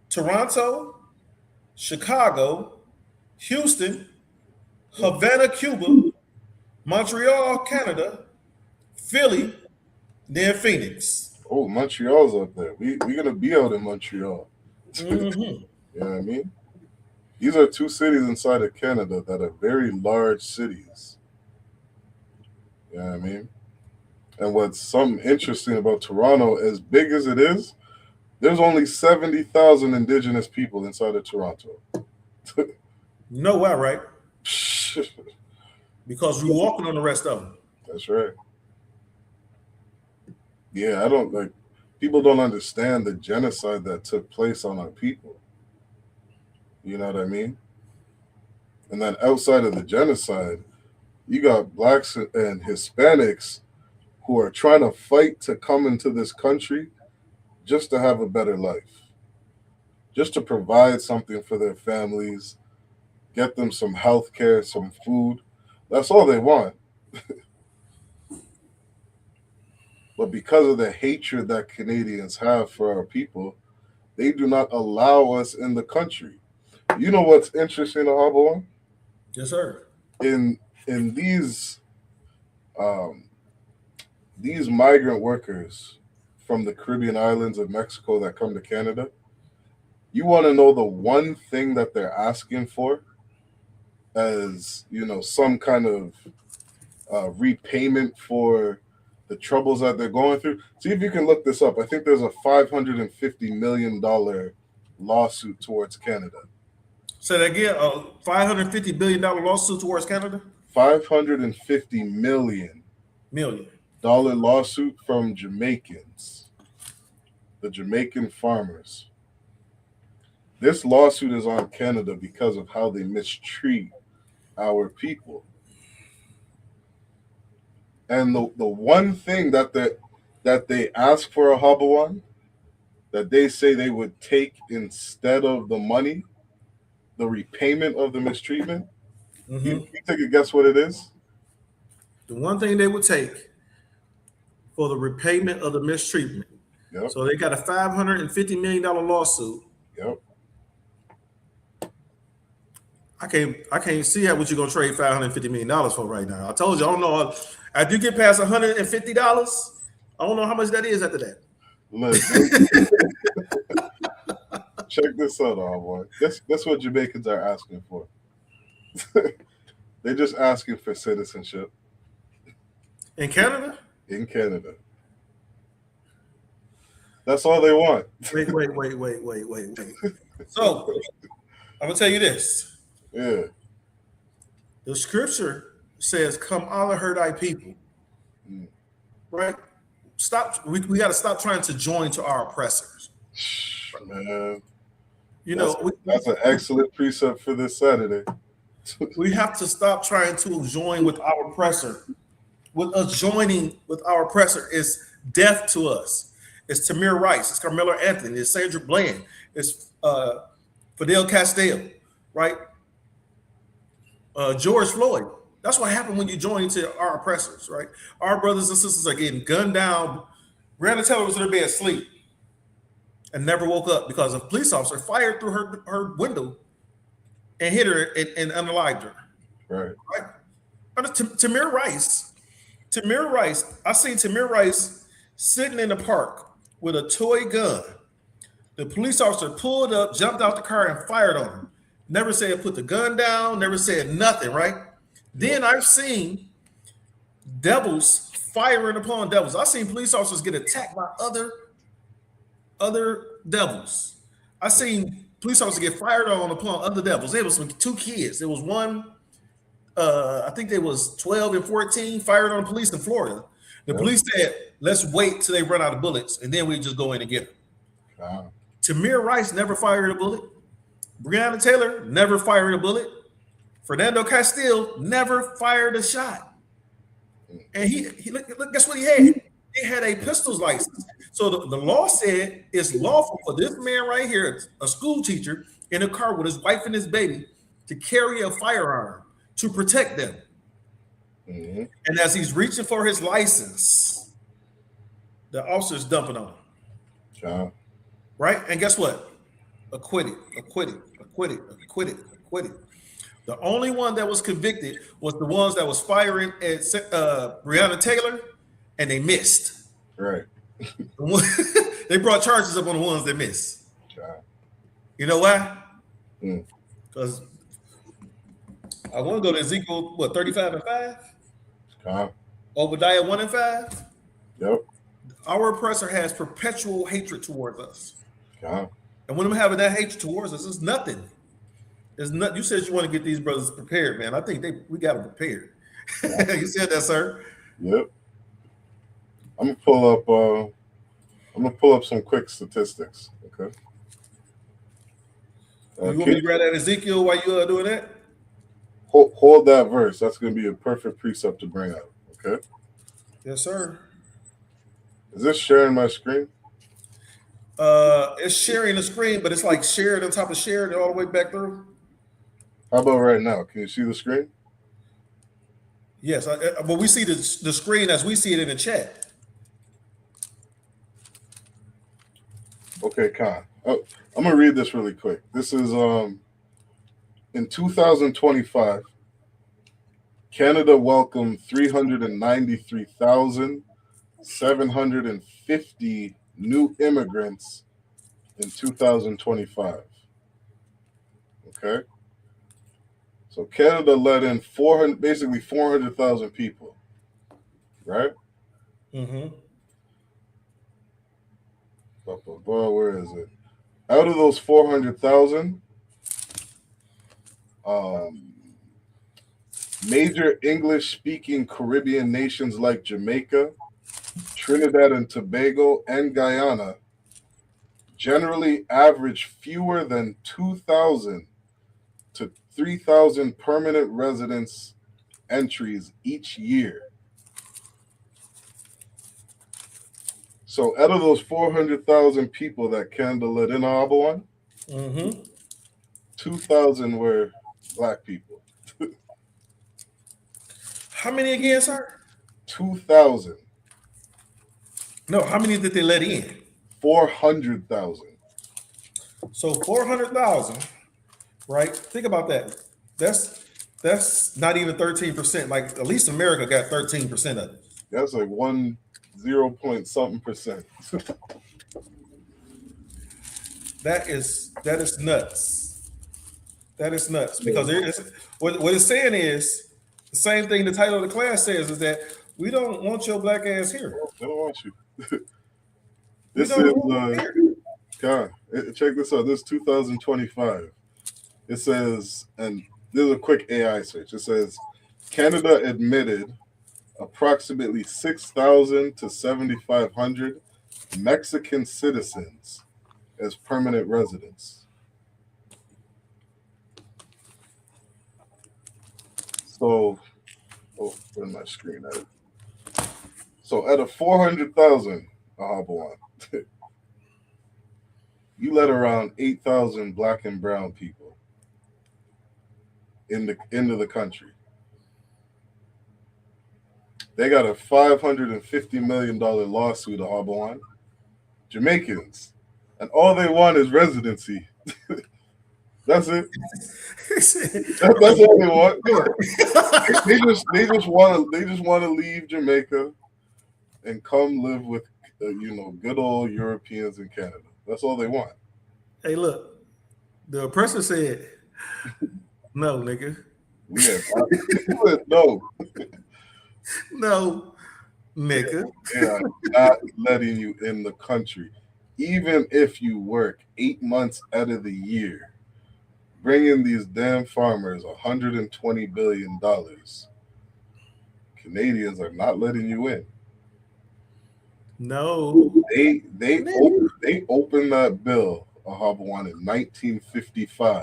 Toronto, Chicago, Houston, Havana, Cuba, Montreal, Canada, Philly, then Phoenix. Oh, Montreal's up there. We're gonna be out in Montreal. Mm-hmm. You know what I mean? These are two cities inside of Canada that are very large cities. You know what I mean? And what's something interesting about Toronto, as big as it is, there's only 70,000 indigenous people inside of Toronto. No way, right? Because you're walking on the rest of them. That's right. Yeah, I don't like, people don't understand the genocide that took place on our people. You know what I mean? And then outside of the genocide, you got blacks and Hispanics who are trying to fight to come into this country just to have a better life, just to provide something for their families, get them some health care, some food. That's all they want. But because of the hatred that Canadians have for our people, they do not allow us in the country. You know what's interesting, Ahabawan? Yes, sir. In these migrant workers from the Caribbean islands of Mexico that come to Canada, you want to know the one thing that they're asking for as, you know, some kind of repayment for the troubles that they're going through. See if you can look this up. I think there's a $550 million lawsuit towards Canada. Say that again, a $550 billion lawsuit towards Canada? $550 million lawsuit from Jamaicans, the Jamaican farmers. This lawsuit is on Canada because of how they mistreat our people. And the one thing that they ask for, a Habawan, that they say they would take instead of the money, the repayment of the mistreatment, you take a guess what it is? The one thing they would take for the repayment of the mistreatment. Yep. So they got a $550 million lawsuit. Yep. I can't see what you're gonna trade $550 million for right now. I told you, I don't know. After you get past $150, I don't know how much that is after that. Look, check this out, boy. That's what Jamaicans are asking for. They're just asking for citizenship. In Canada? In Canada. That's all they want. Wait. So I'm gonna tell you this. Yeah. The scripture says, "Come all of her thy people." Right? Stop. We got to stop trying to join to our oppressors. Man. You know, that's an excellent precept for this Saturday. We have to stop trying to join with our oppressor. With us joining with our oppressor is death to us. It's Tamir Rice. It's Carmelo Anthony. It's Sandra Bland. It's Fidel Castile, right? George Floyd. That's what happened when you join to our oppressors, right? Our brothers and sisters are getting gunned down. Breonna Taylor was in her bed asleep and never woke up because a police officer fired through her window and hit her and unalived her. Right. Tamir Rice. I seen Tamir Rice sitting in the park with a toy gun. The police officer pulled up, jumped out the car, and fired on him. Never said put the gun down, never said nothing, right? Then I've seen devils firing upon devils. I've seen police officers get attacked by other devils. I've seen police officers get fired on upon other devils. There was two kids. There was one, I think they was 12 and 14, fired on police in Florida. The police said, let's wait till they run out of bullets, and then we just go in and get them. Wow. Tamir Rice never fired a bullet. Breonna Taylor never fired a bullet. Fernando Castile never fired a shot. And he look, guess what he had? He had a pistol's license. So the law said it's lawful for this man right here, a school teacher, in a car with his wife and his baby, to carry a firearm to protect them. Mm-hmm. And as he's reaching for his license, the officer's dumping on him. Yeah. Right? And guess what? Acquitted. The only one that was convicted was the ones that was firing at Breonna Taylor, and they missed. Right. They brought charges up on the ones that missed. Yeah. You know why? Because I want to go to Ezekiel, 35 and 5? Obadiah 1 and 5? Yep. Our oppressor has perpetual hatred towards us. Yeah. And when I'm having that hatred towards us, it's nothing. It's not. You said you want to get these brothers prepared, man. I think we got them prepared. You said that, sir. Yep. I'm gonna pull up some quick statistics. Okay. You want me to grab that Ezekiel while you doing that? Hold that verse. That's gonna be a perfect precept to bring out. Okay. Yes, sir. Is this sharing my screen? It's sharing the screen, but it's like shared on top of shared all the way back through. How about right now? Can you see the screen? Yes, but we see the screen as we see it in the chat. Okay, Khan. Oh, I'm gonna read this really quick. This is in 2025, Canada welcomed 393,750 new immigrants in 2025. Okay. So Canada let in 400,000 people, right? Mm-hmm. Where is it? Out of those 400,000, major English-speaking Caribbean nations like Jamaica, Trinidad and Tobago, and Guyana generally average fewer than 2,000 to 3,000 permanent residence entries each year. So out of those 400,000 people that Canada let in Audubon, 2,000 were black people. How many again, sir? 2,000. No, how many did they let in? 400,000. So 400,000, right? Think about that. That's not even 13%. Like at least America got 13% of it. That's like 0 point something percent. That is nuts. That is nuts because what it's saying is the same thing the title of the class says is that We don't want your black ass here. They don't want you. We This don't is want you here. God. Check this out. This is 2025. It says, and this is a quick AI search. It says Canada admitted approximately 6,000 to 7,500 Mexican citizens as permanent residents. So, where's my screen at? So, out of 400,000, Ahabuan, you let around 8,000 black and brown people into the country. They got a $550 million lawsuit, Ahabuan. Jamaicans, and all they want is residency. That's it. That's all they want. they just want to leave Jamaica and come live with good old Europeans in Canada. That's all they want. Hey, look, the oppressor said, "No, nigga." Yeah, no, no, nigga. They are not letting you in the country, even if you work 8 months out of the year. Bringing these damn farmers $120 billion. Canadians are not letting you in. No, they opened that bill, Ahabuan, in 1955,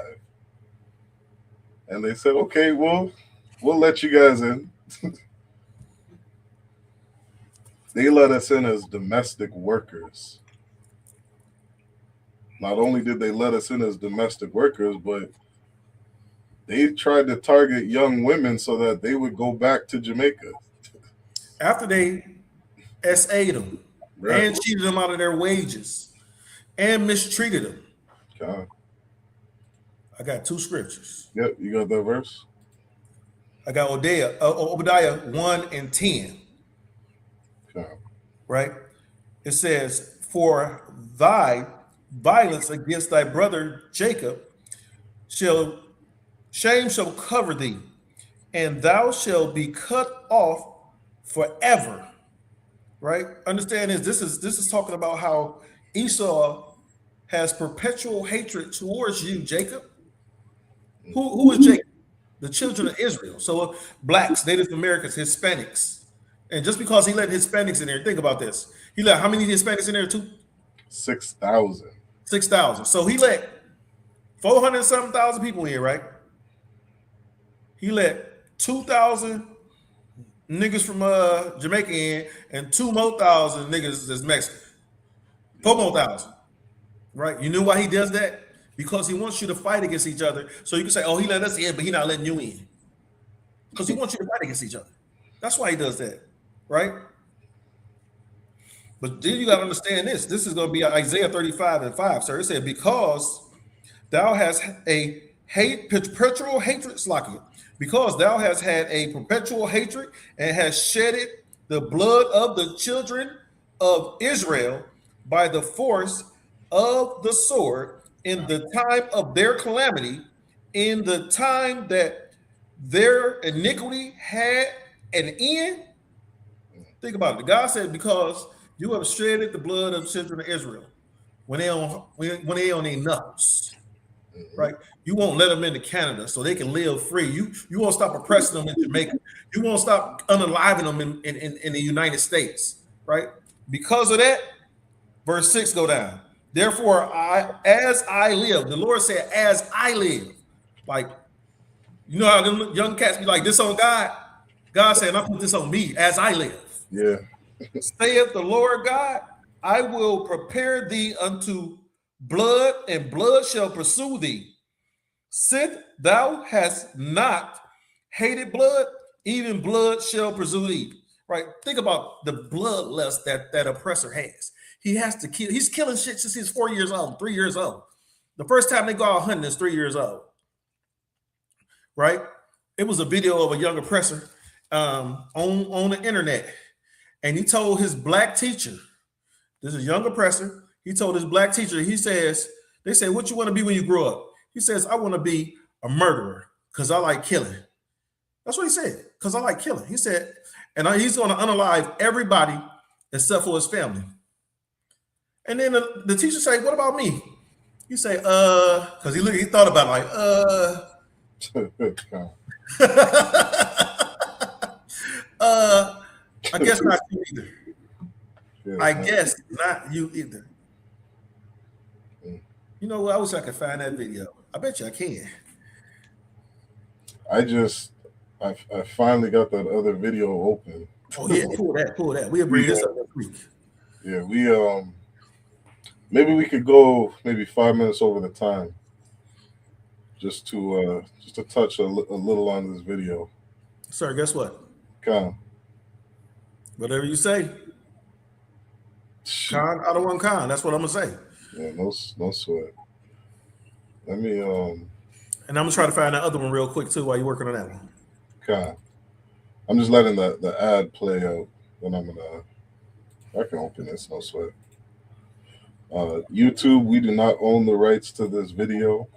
and they said, "Okay, we'll let you guys in." They let us in as domestic workers. Not only did they let us in as domestic workers, but they tried to target young women so that they would go back to Jamaica. After they SA'd them and cheated them out of their wages and mistreated them. Okay. I got 2 scriptures. Yep, you got that verse? I got Obadiah 1 and 10. Okay. Right? It says, "For thy violence against thy brother Jacob shame shall cover thee, and thou shalt be cut off forever." Right? Understand this is talking about how Esau has perpetual hatred towards you, Jacob. Who is Jacob? The children of Israel. So blacks, Native Americans, Hispanics. And just because he let Hispanics in there, think about this. He let how many Hispanics in there too? 6,000. 6,000. So he let 400-something people in, right? He let 2,000 niggas from Jamaica in and 2 more thousand niggas that's Mexican. 4 more thousand. Right? You know why he does that? Because he wants you to fight against each other. So you can say, "Oh, he let us in, but he's not letting you in." Because he wants you to fight against each other. That's why he does that. Right? But then you got to understand this. This is going to be Isaiah 35:5, sir. It said, "Because thou hast a perpetual hatred, Slakia, because thou hast had a perpetual hatred and hast shedded the blood of the children of Israel by the force of the sword in the time of their calamity, in the time that their iniquity had an end." Think about it. God said, "Because you have shredded the blood of the children of Israel when they on their knuckles." Right? You won't let them into Canada so they can live free. You won't stop oppressing them in Jamaica. You won't stop unaliving them in the United States. Right? Because of that, verse 6 go down. "Therefore, as I live," the Lord said, "as I live." Like, you know how them young cats be like, "This on God?" God said, "I put this on me as I live." Yeah. "Saith the Lord God, I will prepare thee unto blood, and blood shall pursue thee. Since thou hast not hated blood, even blood shall pursue thee." Right? Think about the bloodlust that oppressor has. He has to kill. He's killing shit since he's 4 years old, 3 years old. The first time they go out hunting is 3 years old. Right? It was a video of a young oppressor on the internet. And he told his black teacher, this is a young oppressor. He told his black teacher, they said, "What you want to be when you grow up?" He says, "I want to be a murderer because I like killing." That's what he said. Because I like killing. He said, and he's going to unalive everybody except for his family. And then the teacher say, "What about me?" You say, because he thought about it, I guess not you either. Yeah, I guess not you either. You know what? I wish I could find that video. I bet you I can. I finally got that other video open. Oh yeah, pull that. We'll bring this up next week. Yeah, maybe we could go maybe 5 minutes over the time, just to touch a little on this video. Sir, guess what? Khan. Whatever you say. Khan, I don't want Khan. That's what I'm gonna say. Yeah, no sweat. Let me And I'm gonna try to find that other one real quick too while you're working on that one. Khan. I'm just letting the ad play out. Then I can open this, no sweat. YouTube, we do not own the rights to this video.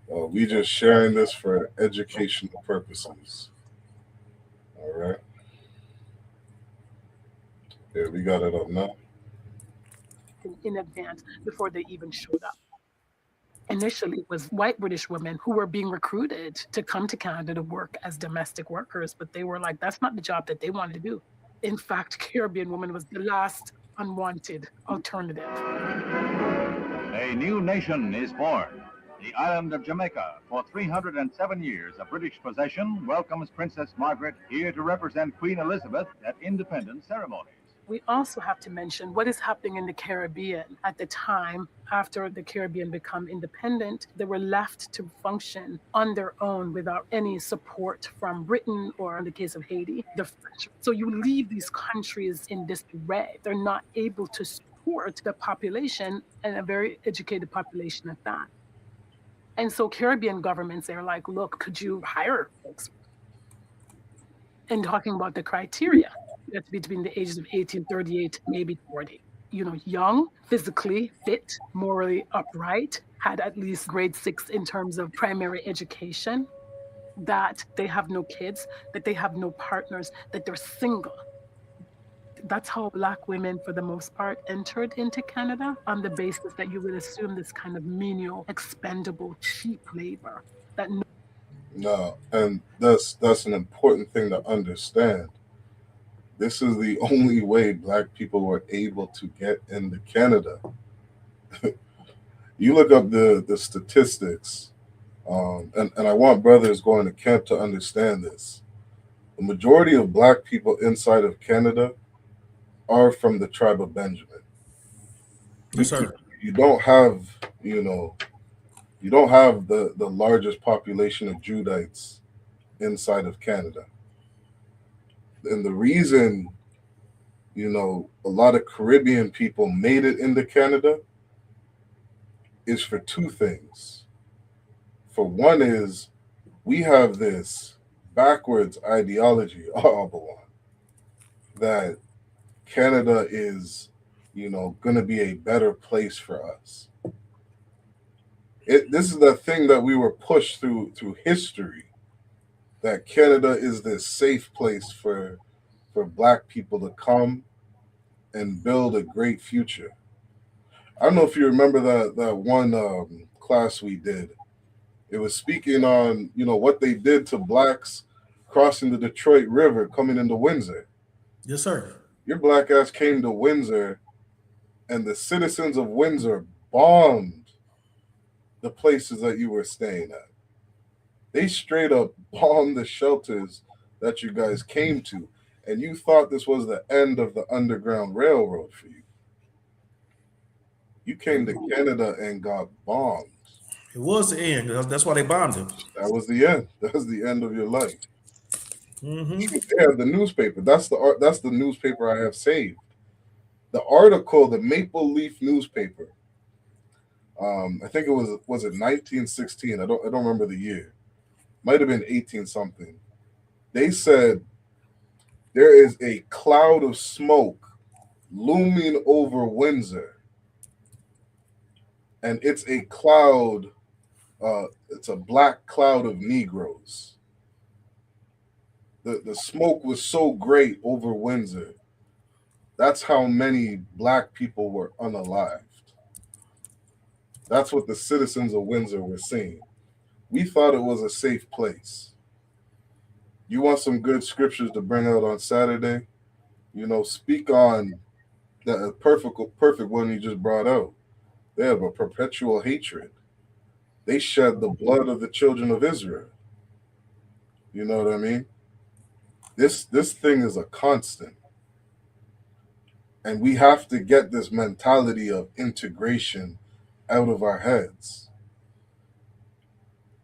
We just sharing this for educational purposes. All right. Yeah, we got it up now. In advance before they even showed up. Initially, it was white British women who were being recruited to come to Canada to work as domestic workers, but they were like, that's not the job that they wanted to do. In fact, Caribbean woman was the last unwanted alternative. A new nation is born. The island of Jamaica, for 307 years a British possession, welcomes Princess Margaret here to represent Queen Elizabeth at independence ceremonies. We also have to mention what is happening in the Caribbean. At the time, after the Caribbean become independent, they were left to function on their own without any support from Britain or, in the case of Haiti, the French. So you leave these countries in disarray. They're not able to support the population, and a very educated population at that. And so Caribbean governments, they're like, look, could you hire folks? And talking about the criteria, that's between the ages of 18, 38, maybe 40. You know, young, physically fit, morally upright, had at least grade 6 in terms of primary education, that they have no kids, that they have no partners, that they're single. That's how Black women, for the most part, entered into Canada, on the basis that you would assume this kind of menial, expendable, cheap labor. No, and that's an important thing to understand. This is the only way Black people were able to get into Canada. You look up the statistics, and I want brothers going to camp to understand this. The majority of Black people inside of Canada are from the tribe of Benjamin. Yes, sir. You don't have, you don't have the largest population of Judites inside of Canada. And the reason, a lot of Caribbean people made it into Canada is for two things. For one is we have this backwards ideology, that Canada is, going to be a better place for us. This is the thing that we were pushed through history, that Canada is this safe place for Black people to come and build a great future. I don't know if you remember that one class we did. It was speaking on, what they did to Blacks crossing the Detroit River coming into Windsor. Yes, sir. Your Black ass came to Windsor, and the citizens of Windsor bombed the places that you were staying at. They straight up bombed the shelters that you guys came to, and you thought this was the end of the Underground Railroad for you. You came to Canada and got bombed. It was the end. That's why they bombed him. That was the end. That was the end of your life. Mm-hmm. They had the newspaper. That's the newspaper I have saved. The article, the Maple Leaf newspaper. I think it was it 1916? I don't remember the year. Might have been 18 something. They said there is a cloud of smoke looming over Windsor, and it's a cloud. It's a black cloud of Negroes. the smoke was so great over Windsor. That's how many black people were unalived. That's what the citizens of Windsor were saying. We thought it was a safe place. You want some good scriptures to bring out on Saturday? You know, speak on the perfect one you just brought out. They have a perpetual hatred. They shed the blood of the children of Israel. You know what I mean? This thing is a constant. And we have to get this mentality of integration out of our heads.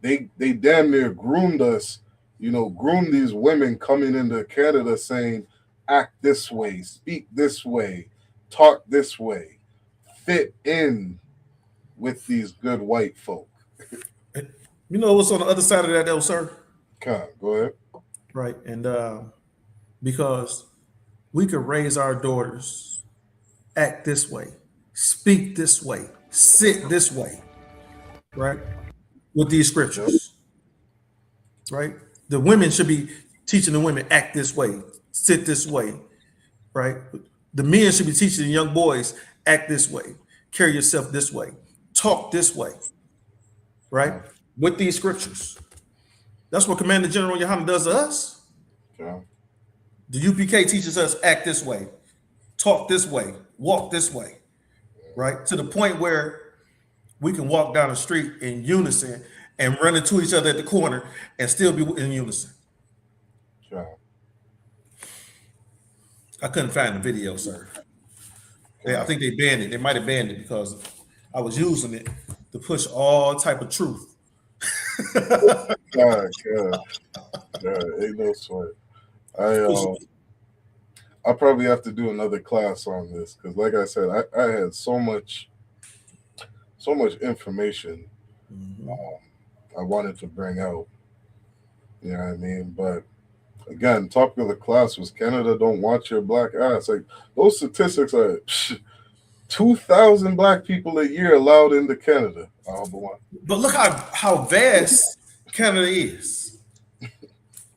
They damn near groomed us, groomed these women coming into Canada saying, act this way, speak this way, talk this way, fit in with these good white folk. You know what's on the other side of that, though, sir? Go ahead. Right, and because we could raise our daughters, act this way, speak this way, sit this way, right? With these scriptures, right? The women should be teaching the women, act this way, sit this way, right? The men should be teaching the young boys, act this way, carry yourself this way, talk this way, right? With these scriptures. That's what Commander General Yohana does to us. Yeah. The UPK teaches us act this way, talk this way, walk this way, right? To the point where we can walk down the street in unison and run into each other at the corner and still be in unison. Yeah. I couldn't find the video, sir. I think they banned it. They might have banned it because I was using it to push all type of truth. God, ain't no sweat. I'll probably have to do another class on this because, like I said, I had so much information I wanted to bring out. You know what I mean? But again, topic of the class was Canada don't want your black ass. Like those statistics are 2,000 black people a year allowed into Canada. But look how vast Canada is,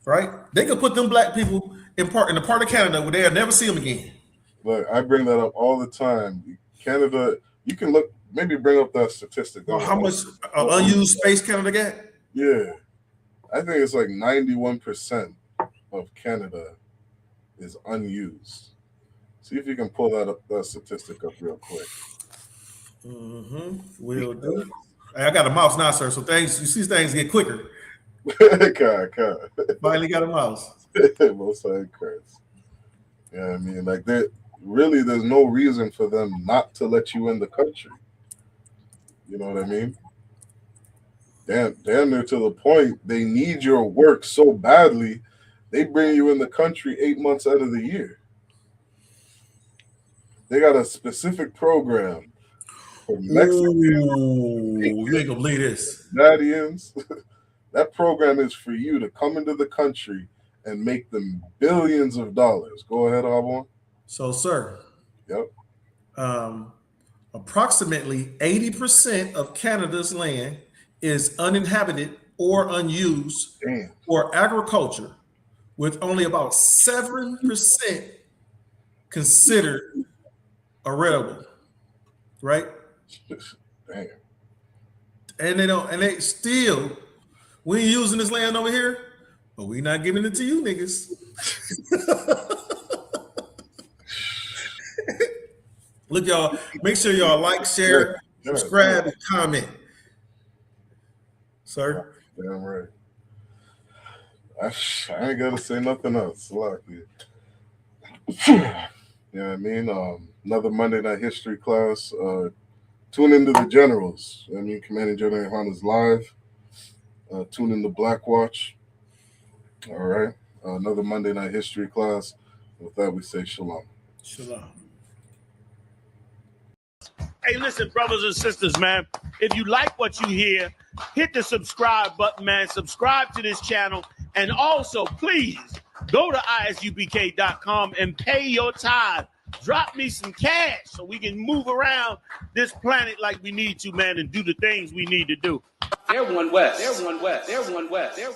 right? They could put them black people in the part of Canada where they'll never see them again. Look, I bring that up all the time. Canada, you can look, maybe bring up that statistic. Well, how much unused space Canada got? Yeah, I think it's like 91% of Canada is unused. See if you can pull that statistic up real quick. Will do. I got a mouse now, sir. So you see things get quicker. God. Finally got a mouse. Most side Christ. Yeah, I mean, like there's no reason for them not to let you in the country. You know what I mean? Damn near to the point they need your work so badly, they bring you in the country 8 months out of the year. They got a specific program for Mexican. You ain't gonna believe this. Canadians. That program is for you to come into the country and make them billions of dollars. Go ahead, Arbon. So, sir. Yep. Approximately 80% of Canada's land is uninhabited or unused for agriculture, with only about 7% considered arable, right? Damn. And they still, we ain't using this land over here, but we not giving it to you niggas. Look, y'all, make sure y'all like, share, subscribe, and comment. Sir? Damn right. I ain't got to say nothing else. Lucky. You know what I mean? Another Monday Night History class. Tune into the Generals. I mean, Commander General Yohana's live. Tune into Black Watch. All right. Another Monday Night History class. With that, we say shalom. Shalom. Hey, listen, brothers and sisters, man. If you like what you hear, hit the subscribe button, man. Subscribe to this channel. And also, please, go to isupk.com and pay your tithe. Drop me some cash so we can move around this planet like we need to, man, and do the things we need to do. They're one west. They're one west. They're one west. They're